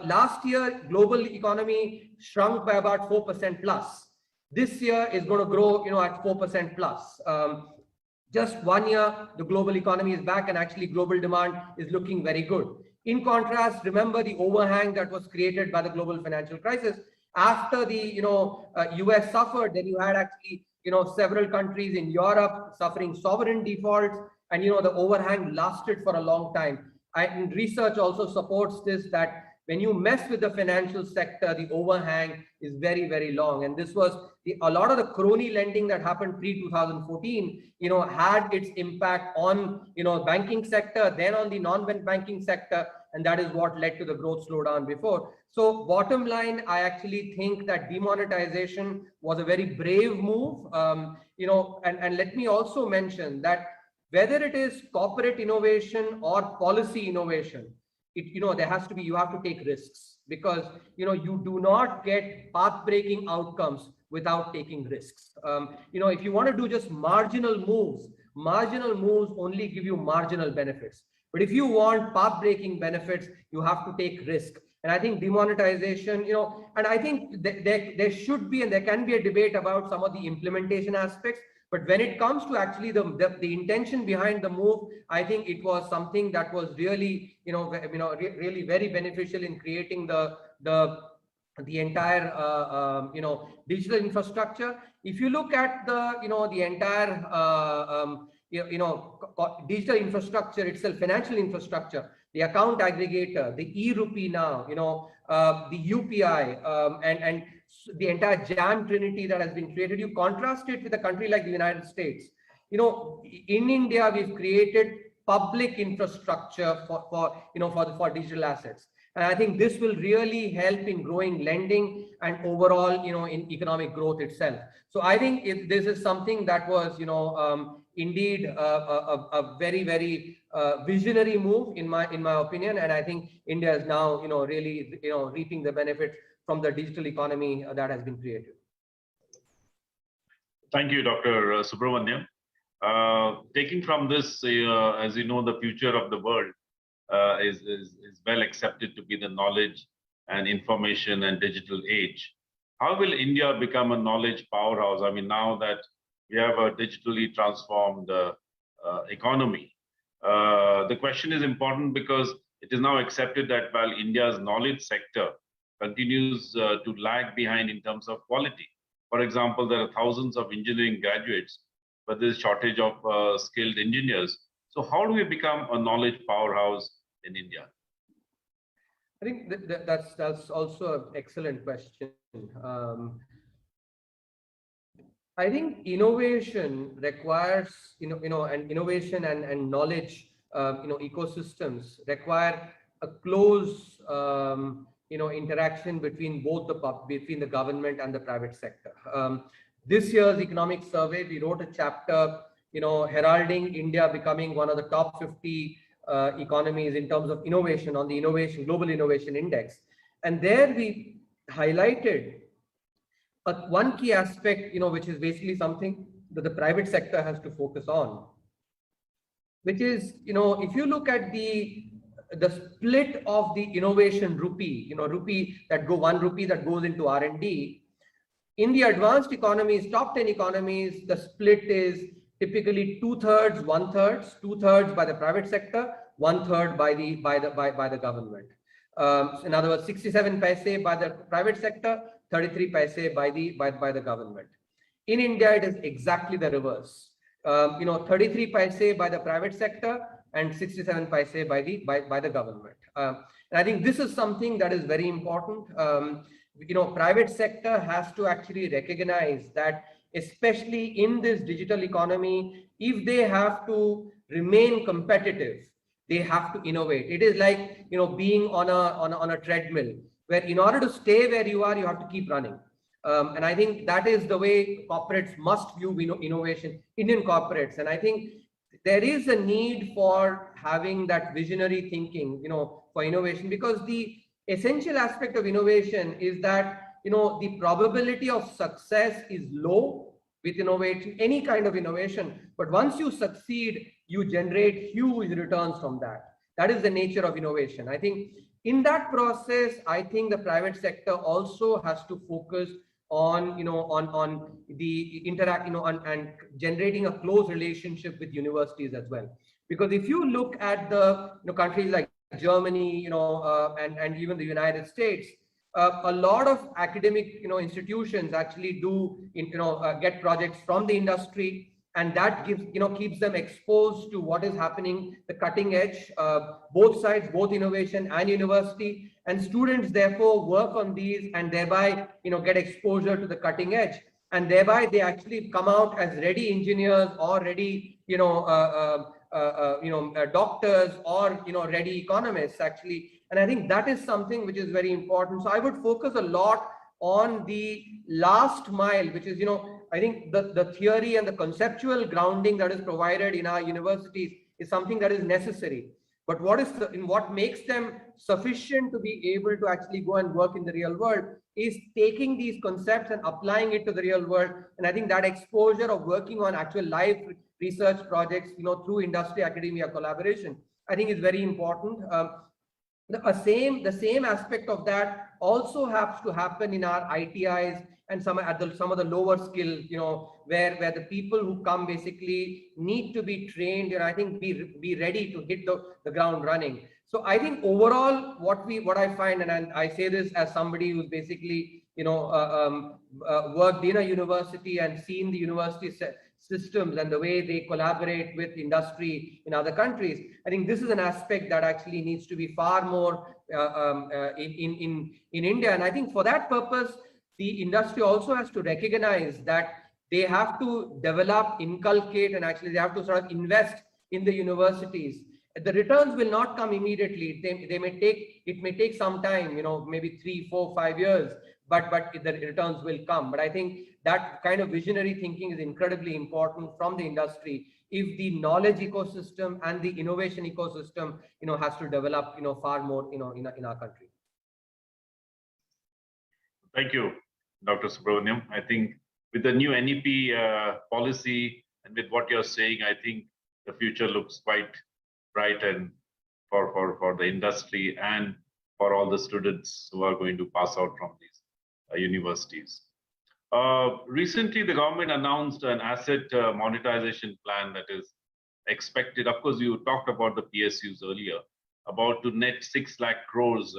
Last year, global economy shrunk by about 4% plus. This year is going to grow, at 4% plus. Just 1 year, the global economy is back, and actually global demand is looking very good. In contrast, remember the overhang that was created by the global financial crisis. After the US suffered, then you had actually several countries in Europe suffering sovereign defaults, and the overhang lasted for a long time. And research also supports this, that when you mess with the financial sector, the overhang is very, very long. And this was a lot of the crony lending that happened pre-2014, had its impact on, banking sector, then on the non-banking sector. And that is what led to the growth slowdown before. So bottom line, I actually think that demonetization was a very brave move. And let me also mention that whether it is corporate innovation or policy innovation, there has to be, you have to take risks, because you do not get path-breaking outcomes without taking risks. If you want to do just marginal moves only give you marginal benefits. But if you want path-breaking benefits, you have to take risk. And I think demonetization, and I think there should be, and there can be a debate about some of the implementation aspects. But when it comes to actually the intention behind the move, I think it was something that was really, really very beneficial in creating the entire, digital infrastructure. If you look at the entire, digital infrastructure itself, financial infrastructure, the account aggregator, the e-rupee now, the UPI, and the entire JAM trinity that has been created. You contrast it with a country like the United States. In India, we've created public infrastructure for digital assets. And I think this will really help in growing lending and overall, in economic growth itself. So I think this is something that was, indeed a very, very visionary move in my opinion. And I think India is now, really, reaping the benefits from the digital economy that has been created. Thank you, Dr. Subramanian. Taking from this, as you know, the future of the world is well accepted to be the knowledge and information and digital age. How will India become a knowledge powerhouse? I mean, now that we have a digitally transformed economy, the question is important because it is now accepted that while India's knowledge sector continues to lag behind in terms of quality. For example, there are thousands of engineering graduates, but there is shortage of skilled engineers. So how do we become a knowledge powerhouse in India? I think that's also an excellent question. I think innovation requires, and innovation and knowledge, ecosystems require a close, interaction between between the government and the private sector. This year's economic survey, we wrote a chapter, heralding India becoming one of the top 50 economies in terms of innovation on the global innovation index. And there we highlighted one key aspect, which is basically something that the private sector has to focus on, which is, if you look at the split of the innovation rupee, one rupee that goes into R&D, in the advanced economies, top 10 economies, the split is typically 2/3, 1/3, 2/3 by the private sector, 1/3 by the government. In other words, 67 paise by the private sector, 33 paise by the government. In India, it is exactly the reverse. 33 paise by the private sector and 67 paise by the government. And I think this is something that is very important. Private sector has to actually recognize that, especially in this digital economy, if they have to remain competitive, they have to innovate. It is like, being on a treadmill, where in order to stay where you are, you have to keep running. And I think that is the way corporates must view innovation, Indian corporates. And I think there is a need for having that visionary thinking, for innovation, because the essential aspect of innovation is that, the probability of success is low with innovation, any kind of innovation. But once you succeed, you generate huge returns from that. That is the nature of innovation. I think in that process, I think the private sector also has to focus on, on the interact, and generating a close relationship with universities as well. Because if you look at the countries like Germany, and even the United States, a lot of academic, institutions actually do, get projects from the industry, and that gives, keeps them exposed to what is happening, the cutting edge, both sides, both innovation and university, and students therefore work on these and thereby, get exposure to the cutting edge, and thereby they actually come out as ready engineers or ready, doctors or, ready economists actually. And I think that is something which is very important. So I would focus a lot on the last mile, which is, I think the theory and the conceptual grounding that is provided in our universities is something that is necessary. But what makes them sufficient to be able to actually go and work in the real world is taking these concepts and applying it to the real world. And I think that exposure of working on actual live research projects, through industry academia collaboration, I think is very important. The same aspect of that also has to happen in our ITIs and some of the lower skill, where the people who come basically need to be trained, and I think be ready to hit the ground running. So I think overall, what I find, and I say this as somebody who's basically, worked in a university and seen the university systems and the way they collaborate with industry in other countries, I think this is an aspect that actually needs to be far more in India. And I think for that purpose, the industry also has to recognize that they have to develop, inculcate, and actually they have to sort of invest in the universities. The returns will not come immediately. It may take some time, maybe 3, 4, 5 years, but the returns will come. But I think that kind of visionary thinking is incredibly important from the industry if the knowledge ecosystem and the innovation ecosystem, has to develop, far more, in our country. Thank you, Dr. Subramanian. I think with the new NEP policy and with what you're saying, I think the future looks quite bright and for the industry and for all the students who are going to pass out from these universities. Recently, the government announced an asset monetization plan that is expected. Of course, you talked about the PSUs earlier, about to net 6 lakh crores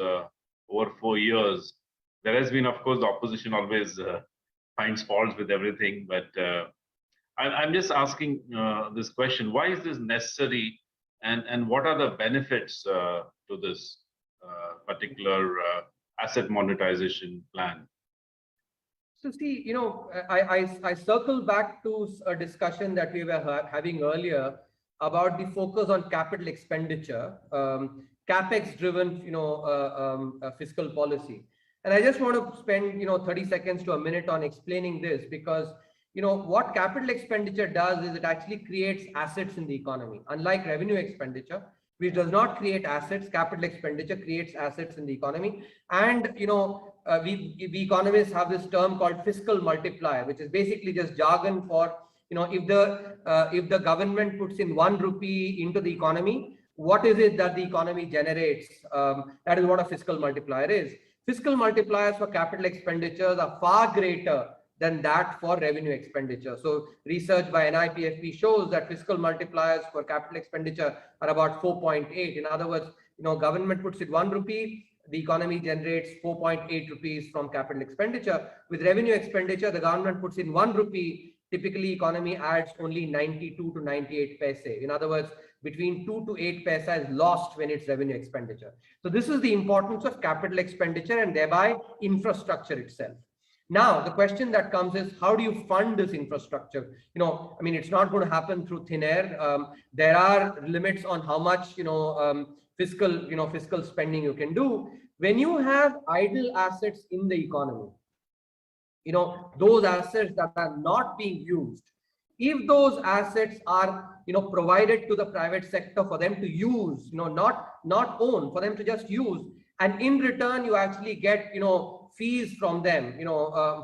over 4 years. There has been, of course, the opposition always finds faults with everything, but I'm just asking this question: why is this necessary, and what are the benefits to this particular asset monetization plan? So see, I circle back to a discussion that we were having earlier about the focus on capital expenditure, capex-driven, fiscal policy. And I just want to spend, 30 seconds to a minute on explaining this, because, what capital expenditure does is it actually creates assets in the economy. Unlike revenue expenditure, which does not create assets, capital expenditure creates assets in the economy. And, we economists have this term called fiscal multiplier, which is basically just jargon for, if the government puts in 1 rupee into the economy, what is it that the economy generates? That is what a fiscal multiplier is. Fiscal multipliers for capital expenditures are far greater than that for revenue expenditure. So research by NIPFP shows that fiscal multipliers for capital expenditure are about 4.8. In other words, government puts in 1 rupee, the economy generates 4.8 rupees from capital expenditure. With revenue expenditure, the government puts in 1 rupee, typically economy adds only 92 to 98 paise. In other words, between 2 to 8 paisa is lost when it's revenue expenditure. So this is the importance of capital expenditure and thereby infrastructure itself. Now, the question that comes is, how do you fund this infrastructure? It's not going to happen through thin air. There are limits on how much, fiscal spending you can do. When you have idle assets in the economy, those assets that are not being used, if those assets are, provided to the private sector for them to use, not own, for them to just use, and in return, you actually get, fees from them,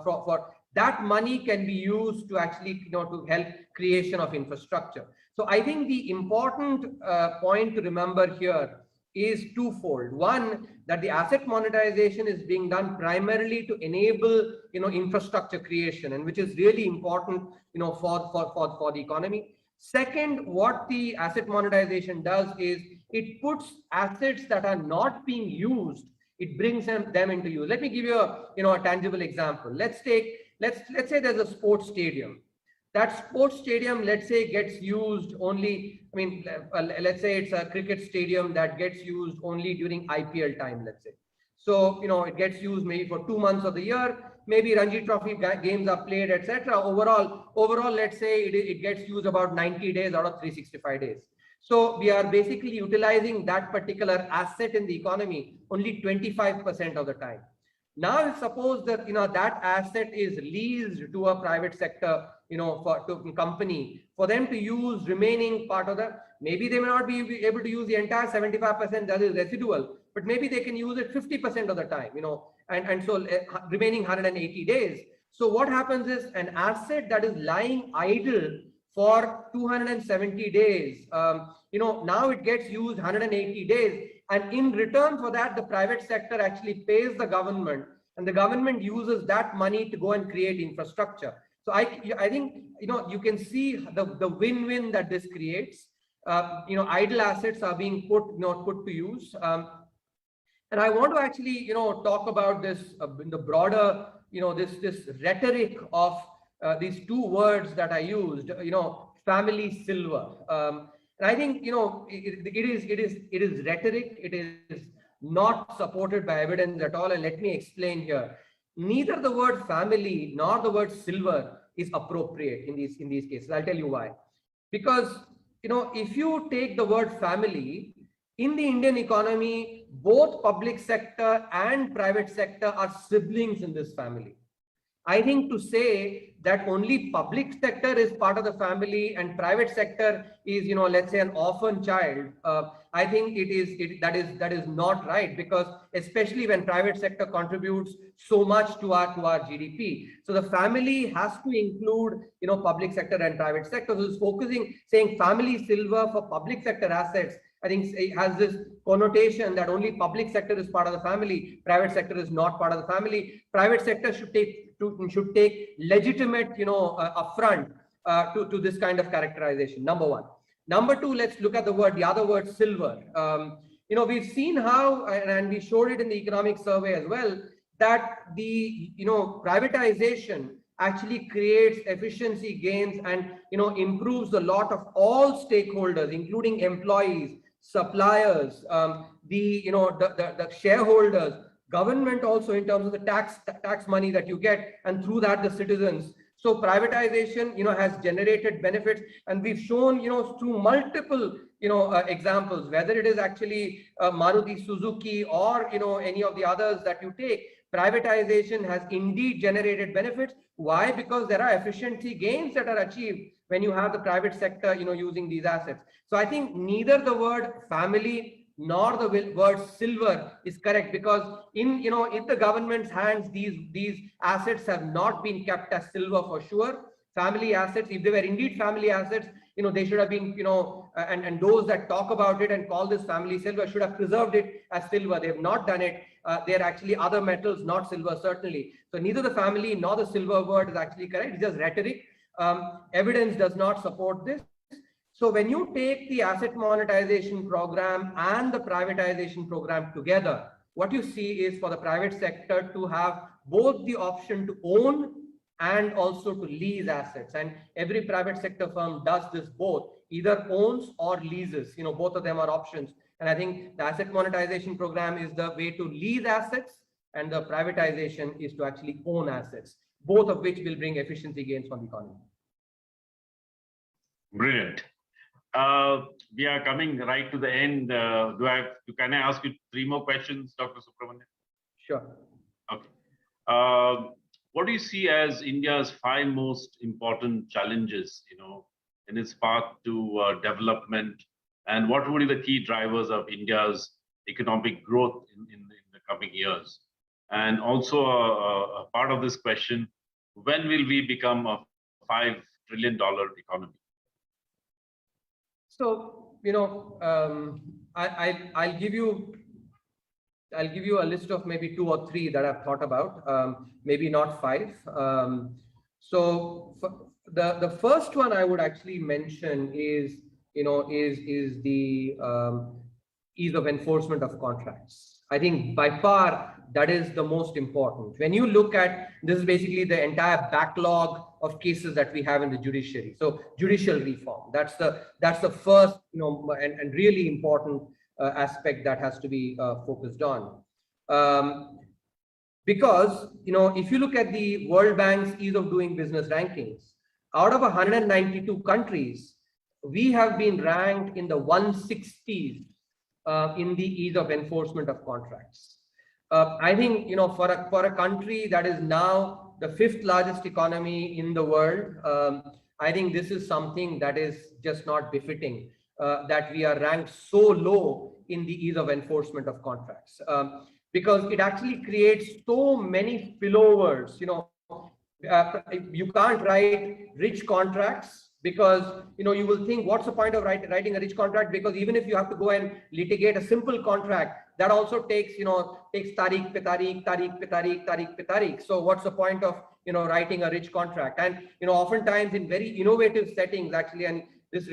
for that money can be used to actually, to help creation of infrastructure. So I think the important point to remember here is twofold. One, that the asset monetization is being done primarily to enable, infrastructure creation, and which is really important, for the economy. Second, what the asset monetization does is it puts assets that are not being used, it brings them into use. Let me give you a tangible example. Let's say there's a sports stadium. That sports stadium, let's say, gets used only, let's say it's a cricket stadium that gets used only during IPL time, let's say. So, it gets used maybe for 2 months of the year, maybe Ranji Trophy games are played, etc. Overall, let's say it gets used about 90 days out of 365 days. So we are basically utilizing that particular asset in the economy only 25% of the time. Now, suppose that that asset is leased to a private sector, to company for them to use remaining part of the. Maybe they may not be able to use the entire 75% that is residual, but maybe they can use it 50% of the time, and so remaining 180 days. So what happens is an asset that is lying idle for 270 days, now it gets used 180 days. And in return for that, the private sector actually pays the government, and the government uses that money to go and create infrastructure. So I think, you can see the win-win that this creates. Idle assets are being put to use. And I want to actually, talk about this in the broader, this rhetoric of these 2 words that I used, family silver. And I think, it is rhetoric. It is not supported by evidence at all. And let me explain here. Neither the word family nor the word silver is appropriate in these cases. I'll tell you why. Because, if you take the word family, in the Indian economy, both public sector and private sector are siblings in this family. I think to say that only public sector is part of the family and private sector is, let's say an orphan child, I think that is not right, because especially when private sector contributes so much to our GDP. So the family has to include, public sector and private sector. So it's saying family silver for public sector assets, I think it has this connotation that only public sector is part of the family, private sector is not part of the family. Private sector should take legitimate, affront to this kind of characterization. Number one. Number two, let's look at the other word, silver. We've seen how, and we showed it in the economic survey as well, that the privatization actually creates efficiency gains and improves the lot of all stakeholders, including employees, suppliers, the shareholders, government also in terms of the tax money that you get, and through that the citizens. So privatization has generated benefits, and we've shown through multiple examples, whether it is actually Maruti Suzuki or any of the others that you take, privatization has indeed generated benefits. Why? Because there are efficiency gains that are achieved when you have the private sector using these assets. So I think neither the word family nor the word silver is correct, because in the government's hands, these assets have not been kept as silver for sure. Family assets, if they were indeed family assets, they should have been, and those that talk about it and call this family silver should have preserved it as silver. They have not done it. They're actually other metals, not silver, certainly. So neither the family nor the silver word is actually correct. It's just rhetoric. Evidence does not support this. So when you take the asset monetization program and the privatization program together, what you see is for the private sector to have both the option to own and also to lease assets. And every private sector firm does this both, either owns or leases. Both of them are options. And I think the asset monetization program is the way to lease assets, and the privatization is to actually own assets, both of which will bring efficiency gains for the economy. Brilliant. We are coming right to the end. Can I ask you 3 more questions, Dr. Subramanian? Sure. Okay. What do you see as India's 5 most important challenges, in its path to development, and what would be the key drivers of India's economic growth in the coming years? And also a part of this question, when will we become a $5 trillion economy? So, I'll give you a list of maybe 2 or 3 that I've thought about, maybe not 5. So the first one I would actually mention is the ease of enforcement of contracts. I think by far that is the most important. When you look at this, is basically the entire backlog of cases that we have in the judiciary. So judicial reform, that's the first and really important aspect that has to be focused on. Because if you look at the World Bank's ease of doing business rankings, out of 192 countries, we have been ranked in the 160s in the ease of enforcement of contracts. I think for a country that is now the 5th largest economy in the world, I think this is something that is just not befitting, that we are ranked so low in the ease of enforcement of contracts, because it actually creates so many spillovers. You can't write rich contracts, because you will think, what's the point of writing a rich contract? Because even if you have to go and litigate a simple contract, that also takes tariq pe tariq. So what's the point of writing a rich contract? And oftentimes in very innovative settings, actually, and this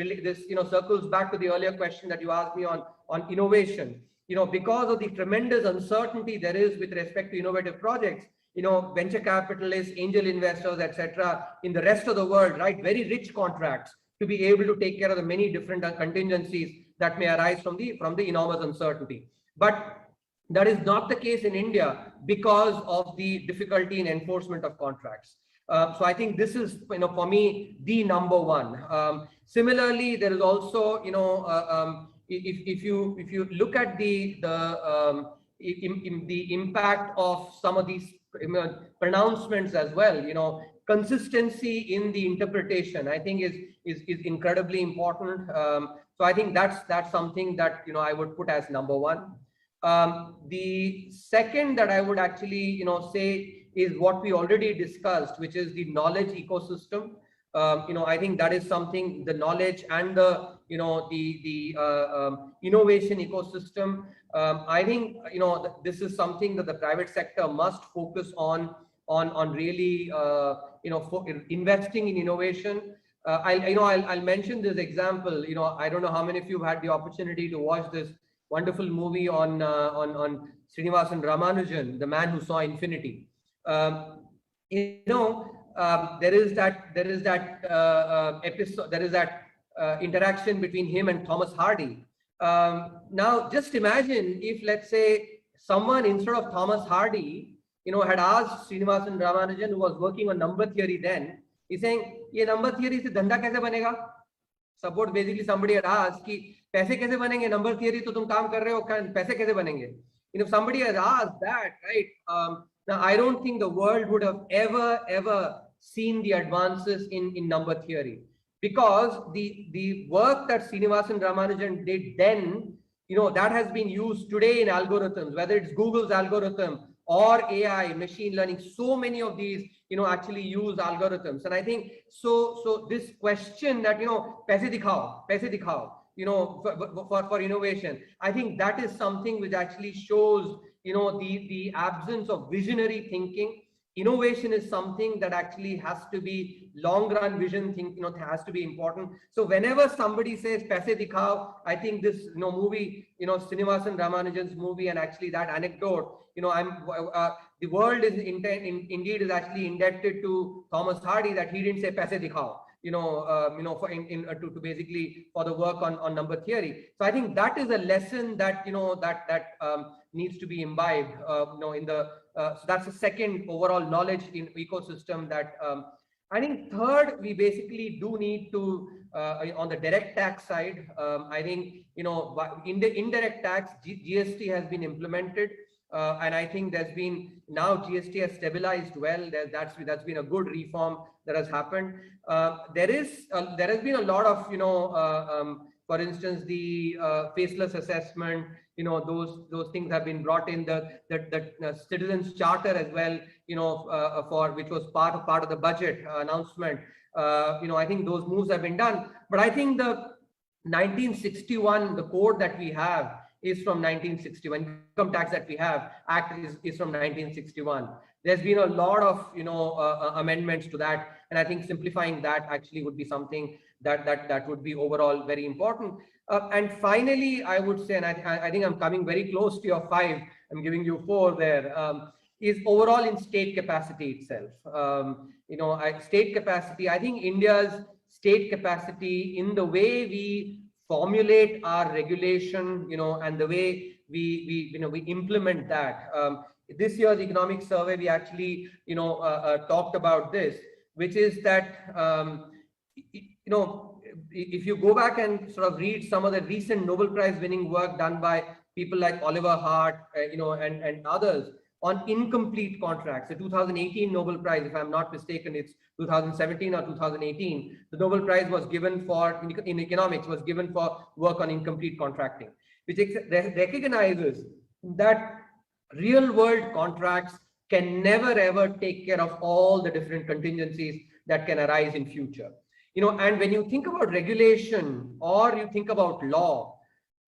circles back to the earlier question that you asked me on innovation. Because of the tremendous uncertainty there is with respect to innovative projects, venture capitalists, angel investors, etc., in the rest of the world write very rich contracts to be able to take care of the many different contingencies that may arise from the enormous uncertainty. But that is not the case in India because of the difficulty in enforcement of contracts. So I think this is, for me, the number one. Similarly, there is also, if you look at the impact of some of these pronouncements as well, consistency in the interpretation, I think is incredibly important. So I think that's something that, you know, I would put as number one. The second that I would actually, you know, say is what we already discussed, which is the knowledge ecosystem. You know, I think that is something, the knowledge and the, you know, the innovation ecosystem. I think, you know, this is something that the private sector must focus on really, you know, investing in innovation. I'll mention this example. You know, I don't know how many of you have had the opportunity to watch this wonderful movie on Srinivasan Ramanujan, The Man Who Saw Infinity. You know, there is that episode, there is that interaction between him and Thomas Hardy. Now, just imagine if, let's say, someone instead of Thomas Hardy, you know, had asked Srinivasan Ramanujan, who was working on number theory then, he's saying, "Ye number theory se dhanda kaise banega?" Suppose basically somebody had asked, "Ki paise kaise banenge? Number theory to tum kaam kar rahe ho, paise kaise banenge?" You know, if somebody has asked that, right? Now, I don't think the world would have ever seen the advances in number theory, because the work that Srinivasan Ramanujan did then, you know, that has been used today in algorithms, whether it's Google's algorithm or AI, machine learning. So many of these, you know, actually use algorithms. And I think so this question that, you know, paise dikhao, you know, for innovation, I think that is something which actually shows, you know, the absence of visionary thinking. Innovation is something that actually has to be long run vision think, you know, has to be important. So whenever somebody says paise dikhao, I think this, you know, movie, you know, Srinivasan Ramanujan's movie, and actually that anecdote, you know, the world is indeed is actually indebted to Thomas Hardy that he didn't say paise dikhao, you know, for to basically for the work on number theory. So I think that is a lesson that, you know, that needs to be imbibed, you know, in the so that's the second overall knowledge in ecosystem that I think. Third, we basically do need to on the direct tax side, I think, you know, in the indirect tax, GST has been implemented. And I think there's been, now GST has stabilized well. That's been a good reform that has happened. There has been a lot of, you know, for instance, the faceless assessment, you know, those things have been brought in, the citizens charter as well, you know, for which was part of the budget announcement. You know, I think those moves have been done. But I think the 1961, the code that we have is from 1961. Income tax that we have act is from 1961. There's been a lot of, you know, amendments to that, and I think simplifying that actually would be something that would be overall very important. And finally, I would say, and I think I'm coming very close to your 5, I'm giving you 4 there, is overall in state capacity itself. You know, state capacity, I think India's state capacity in the way we formulate our regulation, you know, and the way we you know, we implement that. This year's economic survey, we actually, you know, talked about this, which is that, you know, if you go back and sort of read some of the recent Nobel Prize winning work done by people like Oliver Hart, you know, and others on incomplete contracts. The 2018 Nobel Prize, if I'm not mistaken, it's 2017 or 2018. The Nobel Prize was given for, in economics, was given for work on incomplete contracting, which recognizes that real world contracts can never ever take care of all the different contingencies that can arise in future. You know, and when you think about regulation or you think about law,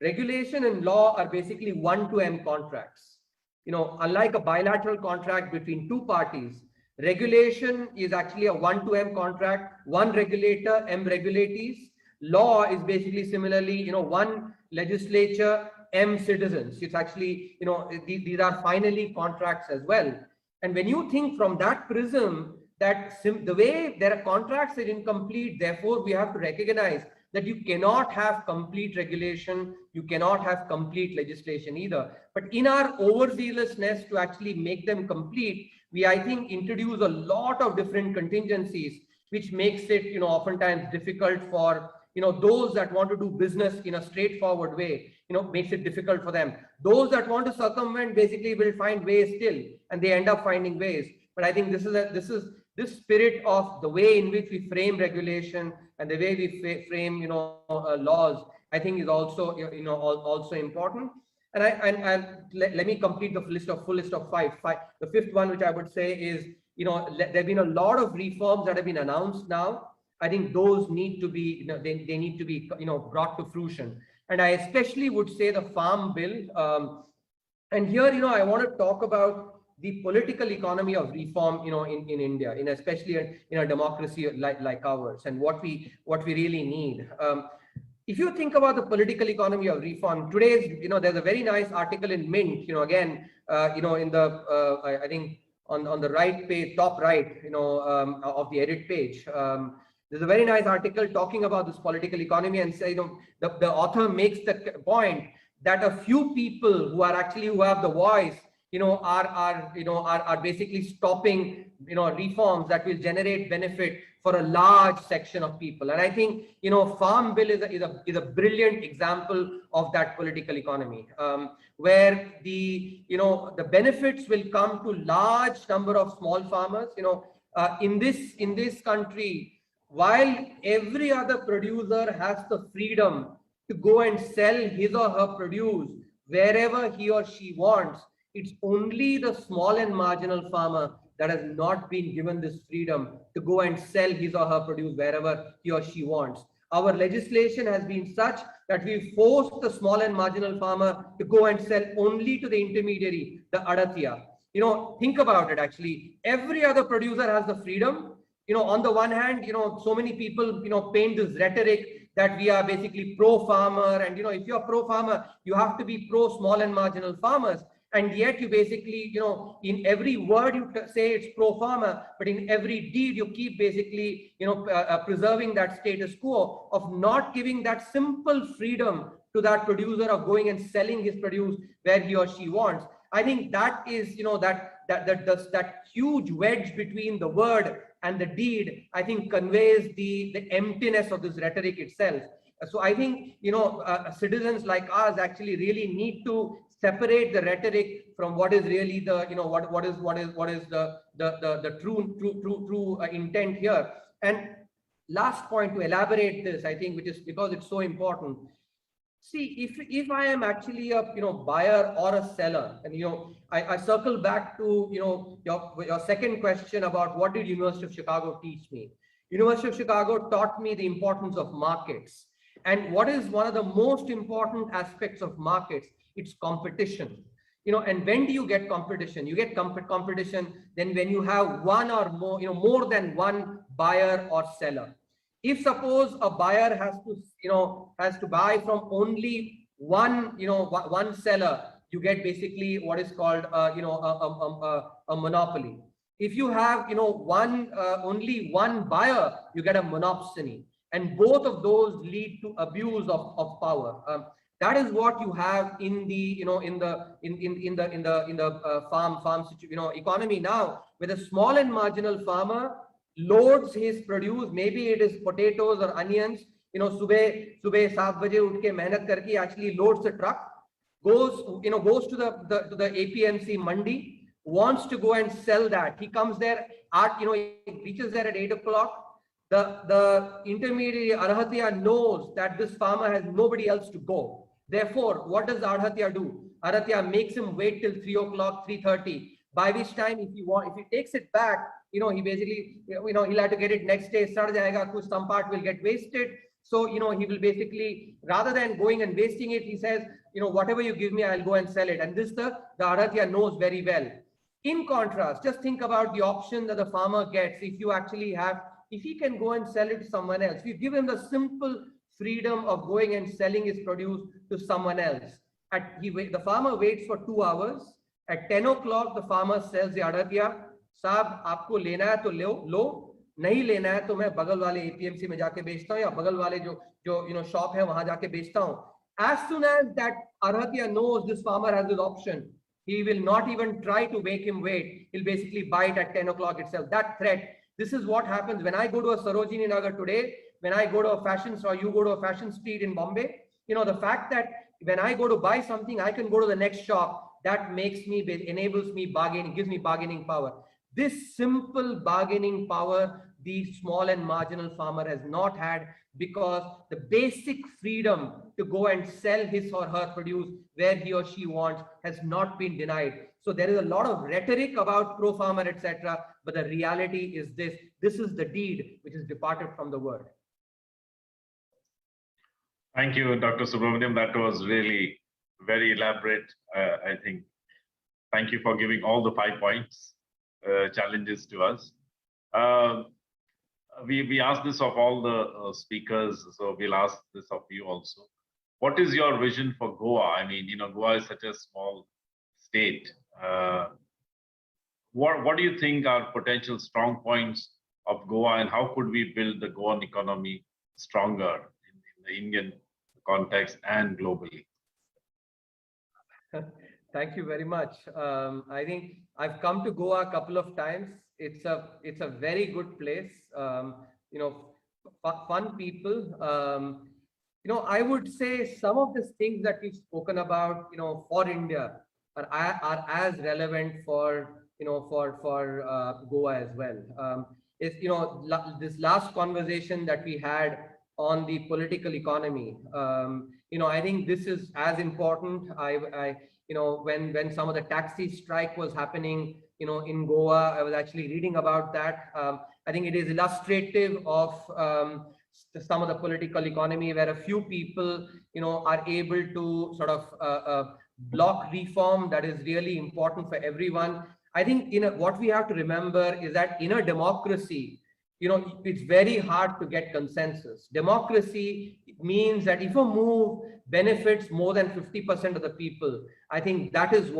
regulation and law are basically 1 to M contracts. You know, unlike a bilateral contract between 2 parties, regulation is actually a 1 to M contract, 1 regulator, M regulatees. Law is basically similarly, you know, 1 legislature, M citizens. It's actually, you know, these are finally contracts as well. And when you think from that prism, that the way there are contracts that are incomplete, therefore we have to recognize that you cannot have complete regulation, you cannot have complete legislation either. But in our overzealousness to actually make them complete, we, I think, introduce a lot of different contingencies, which makes it, you know, oftentimes difficult for, you know, those that want to do business in a straightforward way, you know, makes it difficult for them. Those that want to circumvent basically will find ways still, and they end up finding ways. But I think this this spirit of the way in which we frame regulation and the way we frame, laws, I think is also, also important. And let me complete the full list of five. The fifth one, which I would say is, there have been a lot of reforms that have been announced now. I think those need to be, they need to be, brought to fruition. And I especially would say the Farm Bill. And here, I want to talk about the political economy of reform, in India, especially in a democracy like ours, and what we really need. If you think about the political economy of reform, today's, there's a very nice article in Mint, again, in the, I think on the right page, top right, of the edit page. There's a very nice article talking about this political economy, and say, the author makes the point that a few people who have the voice, are basically stopping, reforms that will generate benefit for a large section of people. And I think, Farm Bill is a brilliant example of that political economy, where the benefits will come to large number of small farmers. In this country, while every other producer has the freedom to go and sell his or her produce wherever he or she wants, it's only the small and marginal farmer that has not been given this freedom to go and sell his or her produce wherever he or she wants. Our legislation has been such that we forced the small and marginal farmer to go and sell only to the intermediary, the Adathiya. Think about it, actually. Every other producer has the freedom. On the one hand, so many people, paint this rhetoric that we are basically pro-farmer. And, if you're pro-farmer, you have to be pro-small and marginal farmers. And yet you basically, in every word you say it's pro-farmer, but in every deed you keep basically, preserving that status quo of not giving that simple freedom to that producer of going and selling his produce where he or she wants. I think that is, that huge wedge between the word and the deed, I think conveys the emptiness of this rhetoric itself. So I think, citizens like us actually really need to separate the rhetoric from what is really the, what is the true intent here. And last point to elaborate this, I think, which is because it's so important. See, if I am actually a buyer or a seller, and I circle back to your second question about what did University of Chicago teach me. University of Chicago taught me the importance of markets, and what is one of the most important aspects of markets? It's competition. And when do you get competition? You get competition then when you have one or more, more than one buyer or seller. If suppose a buyer has to buy from only one, one seller, you get basically what is called, a monopoly. If you have, only one buyer, you get a monopsony, and both of those lead to abuse of power. That is what you have in the, farm economy now, where the small and marginal farmer loads his produce, maybe it is potatoes or onions, subah 7 baje utke mehnat karke actually loads the truck, goes to the APMC mandi, wants to go and sell that. He comes there at, he reaches there at 8 o'clock. The intermediary Arhathiya knows that this farmer has nobody else to go. Therefore, what does the Arhathiya do? Arhathiya makes him wait till 3 o'clock, 3:30, by which time if he takes it back, he basically, he'll have to get it next day, sar jayega, some part will get wasted. So, he will basically, rather than going and wasting it, he says, whatever you give me, I'll go and sell it. And this the Arhathiya knows very well. In contrast, just think about the option that the farmer gets if he can go and sell it to someone else. We give him the simple freedom of going and selling his produce to someone else. The farmer waits for 2 hours. At 10 o'clock, the farmer sells the Arhathiya, साहब आपको लेना है तो लो, नहीं लेना है तो मैं बगल वाले APMC में जाके बेचता हूँ या बगल वाले जो शॉप है वहां जाके बेचता हूँ. As soon as that Arhathiya knows this farmer has this option, he will not even try to make him wait. He'll basically buy it at 10 o'clock itself. That threat. This is what happens when I go to a Sarojini Nagar today, when I go to a fashion store, you go to a fashion street in Bombay, the fact that when I go to buy something, I can go to the next shop, that enables me bargaining, gives me bargaining power. This simple bargaining power, the small and marginal farmer has not had, because the basic freedom to go and sell his or her produce where he or she wants has not been denied. So there is a lot of rhetoric about pro-farmer, etc. But the reality is this. This is the deed which is departed from the word. Thank you, Dr. Subramanian. That was really very elaborate, I think. Thank you for giving all the 5 points, challenges to us. We asked this of all the speakers, so we'll ask this of you also. What is your vision for Goa? I mean, Goa is such a small state. What do you think are potential strong points of Goa, and how could we build the Goan economy stronger in the Indian context and globally? Thank you very much. I think I've come to Goa a couple of times. It's a very good place. Fun people. I would say some of the things that we've spoken about, for India are as relevant for Goa as well. This last conversation that we had on the political economy, I think this is as important. When some of the taxi strike was happening, in Goa, I was actually reading about that. I think it is illustrative of some of the political economy where a few people, are able to sort of block reform that is really important for everyone. I think what we have to remember is that in a democracy, it's very hard to get consensus. Democracy means that if a move benefits more than 50% of the people, I think that is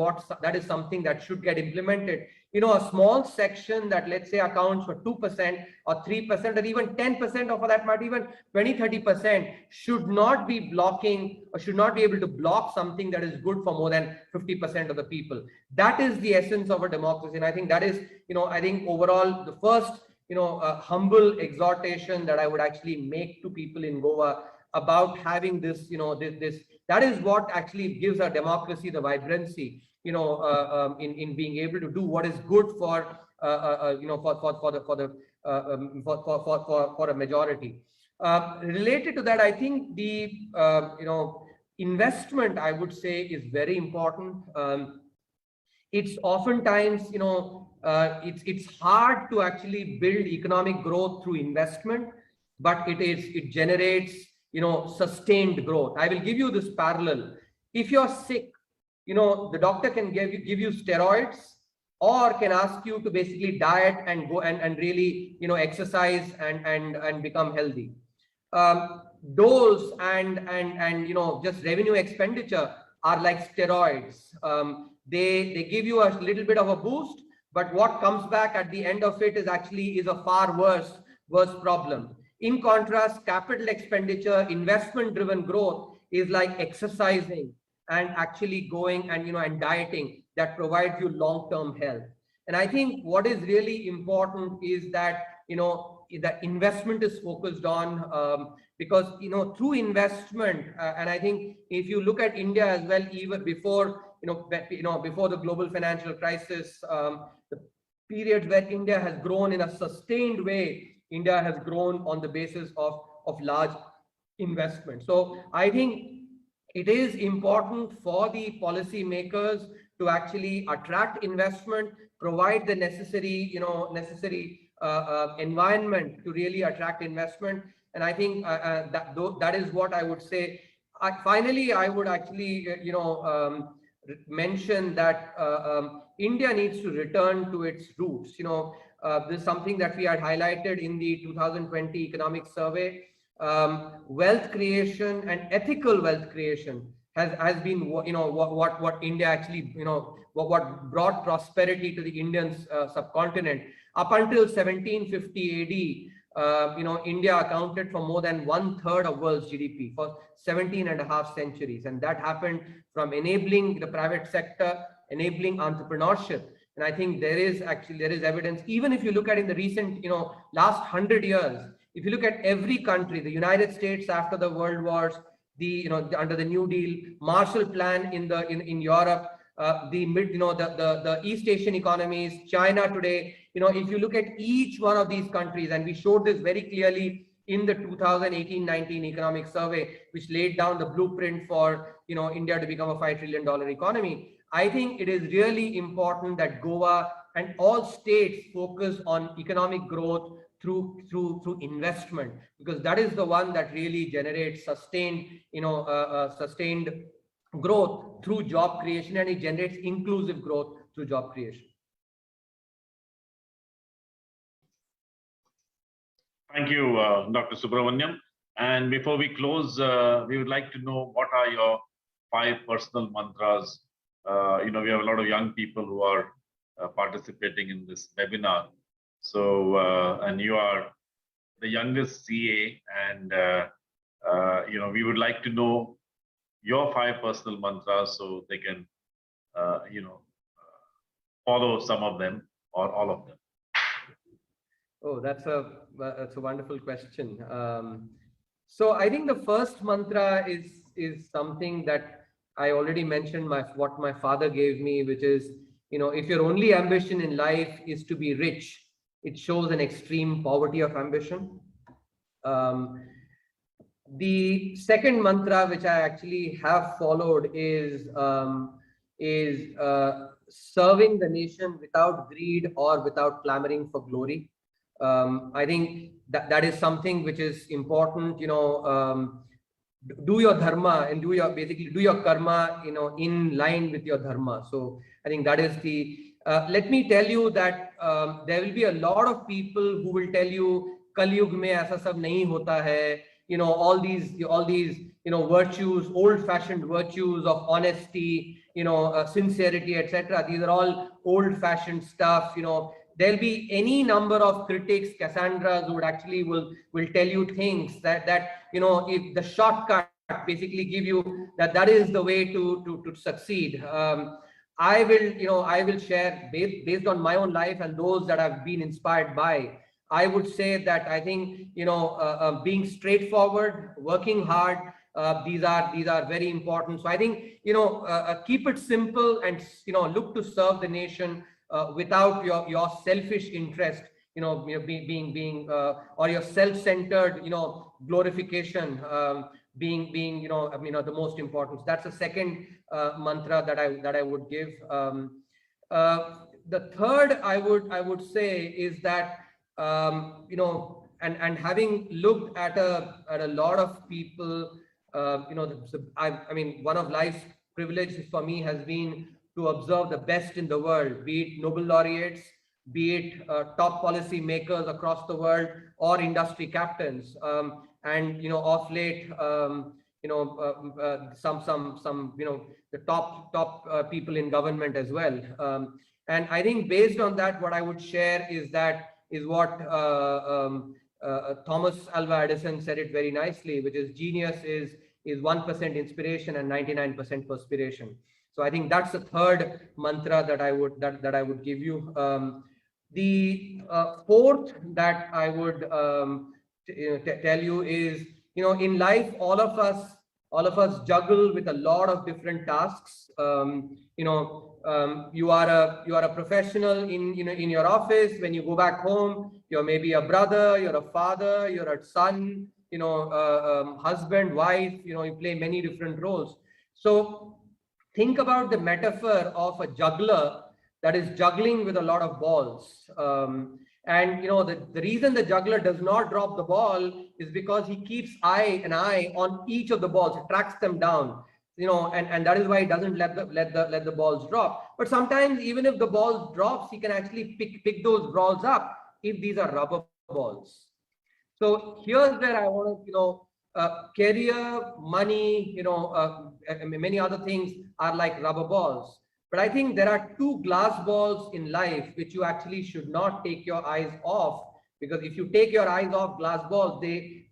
something that should get implemented. A small section that, let's say, accounts for 2% or 3% or even 10%, or for that matter, even 20-30%, should not be blocking or should not be able to block something that is good for more than 50% of the people. That is the essence of a democracy. And I think that is, I think overall the first, humble exhortation that I would actually make to people in Goa about having this, that is what actually gives our democracy the vibrancy, in being able to do what is good for a majority. Related to that, I think the investment, I would say, is very important. It's oftentimes, it's hard to actually build economic growth through investment, but it generates, sustained growth. I will give you this parallel. If you're sick, the doctor can give you steroids, or can ask you to basically diet and go and really, exercise and become healthy. Dose and just revenue expenditure are like steroids. They give you a little bit of a boost, but what comes back at the end of it is a far worse problem. In contrast, capital expenditure, investment-driven growth is like exercising and actually going and and dieting that provides you long-term health. And I think what is really important is that the investment is focused on, because through investment, and I think if you look at India as well, even before before the global financial crisis, the period where India has grown in a sustained way, India has grown on the basis of large investment. So I think it is important for the policy makers to actually attract investment, provide the necessary environment to really attract investment. And I think that is what I would say. Finally, I would actually mention that India needs to return to its roots. This is something that we had highlighted in the 2020 economic survey. Wealth creation and ethical wealth creation has been what India actually what brought prosperity to the Indian subcontinent. Up until 1750 AD, India accounted for more than 1/3 of world's GDP for 17.5 centuries, and that happened from enabling the private sector, enabling entrepreneurship. And I think there is evidence, even if you look at in the recent last 100 years, if you look at every country, the United States after the world wars, under the New Deal, Marshall Plan in Europe, the East Asian economies, China today. If you look at each one of these countries, and we showed this very clearly in the 2018-19 economic survey, which laid down the blueprint for India to become a $5 trillion economy. I think it is really important that Goa and all states focus on economic growth through investment, because that is the one that really generates sustained growth through job creation, and it generates inclusive growth through job creation. Thank you, Dr. Subramanian. And before we close, we would like to know what are your 5 personal mantras. We have a lot of young people who are participating in this webinar. So, and you are the youngest CA, and we would like to know your 5 personal mantras so they can, follow some of them or all of them. Oh, that's a wonderful question. So I think the first mantra is something that I already mentioned, what my father gave me, which is, if your only ambition in life is to be rich, it shows an extreme poverty of ambition. The second mantra, which I actually have followed, is serving the nation without greed or without clamoring for glory. I think that is something which is important. Do your dharma and do your karma, in line with your dharma. So I think that is the. Let me tell you that there will be a lot of people who will tell you, Kal Yug mein aisa sab nahi hota hai. All these virtues, old-fashioned virtues of honesty, sincerity, etc. These are all old-fashioned stuff. There'll be any number of critics, Cassandras, who would actually will tell you things that if the shortcut basically give you that is the way to succeed. I will share based on my own life and those that I've been inspired by. I would say that I think being straightforward, working hard, these are very important. So I think keep it simple and look to serve the nation without your selfish interest, being or your self-centered glorification being the most important. So that's the second mantra that I would give. The third I would say is that and having looked at a lot of people, I mean, one of life's privileges for me has been to observe the best in the world, be it Nobel laureates, be it top policy makers across the world, or industry captains, and of late, some the top people in government as well. And I think based on that, what I would share is what Thomas Alva Edison said it very nicely, which is genius is 1% inspiration and 99% perspiration. So I think that's the third mantra that I would give you. The fourth that I would tell you is, in life, all of us juggle with a lot of different tasks. You are a professional in your office. When you go back home, you're maybe a brother, you're a father, you're a son, husband, wife. You play many different roles. So think about the metaphor of a juggler that is juggling with a lot of balls. And the reason the juggler does not drop the ball is because he keeps an eye on each of the balls, tracks them down. And that is why he doesn't let the balls drop. But sometimes even if the ball drops, he can actually pick those balls up if these are rubber balls. So here's where I want to, career, money, many other things are like rubber balls. But I think there are 2 glass balls in life which you actually should not take your eyes off, because if you take your eyes off glass balls, they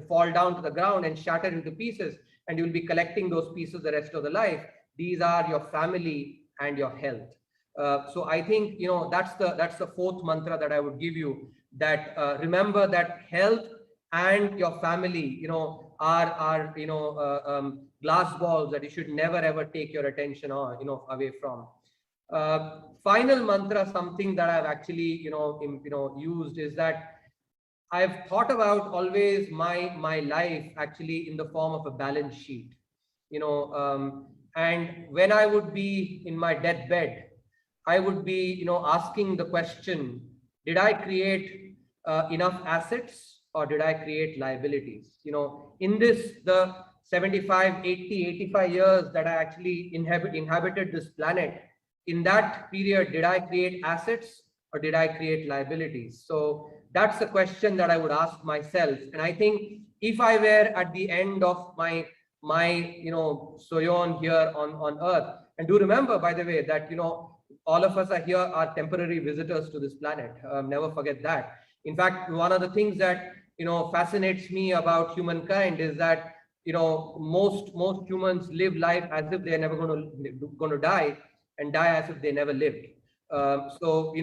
fall down to the ground and shatter into pieces, and you will be collecting those pieces the rest of the life. These are your family and your health. So I think that's the fourth mantra that I would give you. That remember that health and your family are glass balls that you should never ever take your attention on, away from. Final mantra, something that I've actually, used is that I've thought about always my life actually in the form of a balance sheet, and when I would be in my deathbed, I would be, asking the question, did I create enough assets or did I create liabilities? In the 75, 80, 85 years that I actually inhabited this planet, in that period, did I create assets or did I create liabilities? So that's the question that I would ask myself. And I think if I were at the end of my sojourn here on earth, and do remember, by the way, that all of us are here are temporary visitors to this planet. Never forget that. In fact, one of the things that fascinates me about humankind is that most humans live life as if they're never going to die, and die as if they never lived. So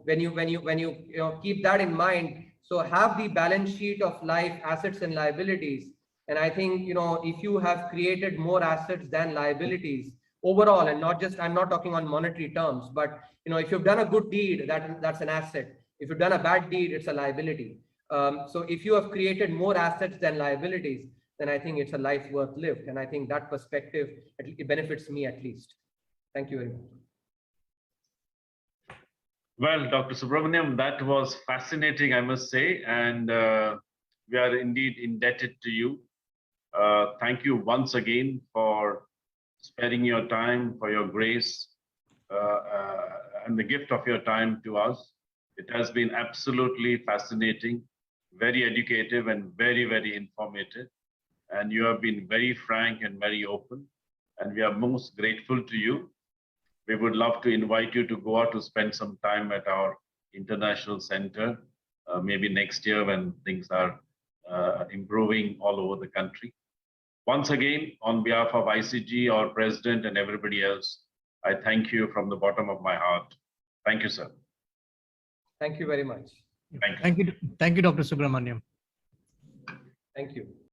when you keep that in mind, so have the balance sheet of life, assets and liabilities. And I think if you have created more assets than liabilities overall, and not just, I'm not talking on monetary terms, but if you've done a good deed, that's an asset. If you've done a bad deed, it's a liability. So if you have created more assets than liabilities, then I think it's a life worth lived. And I think that perspective, it benefits me at least. Thank you very much. Well, Dr. Subramanian, that was fascinating, I must say, and we are indeed indebted to you. Thank you once again for sparing your time, for your grace, and the gift of your time to us. It has been absolutely fascinating, very educative, and very, very informative. And you have been very frank and very open, and we are most grateful to you. We would love to invite you to Goa to spend some time at our international center, maybe next year when things are improving all over the country. Once again, on behalf of ICG, our president, and everybody else, I thank you from the bottom of my heart. Thank you, sir. Thank you very much. Thank you. Thank you, Dr. Subramanian. Thank you.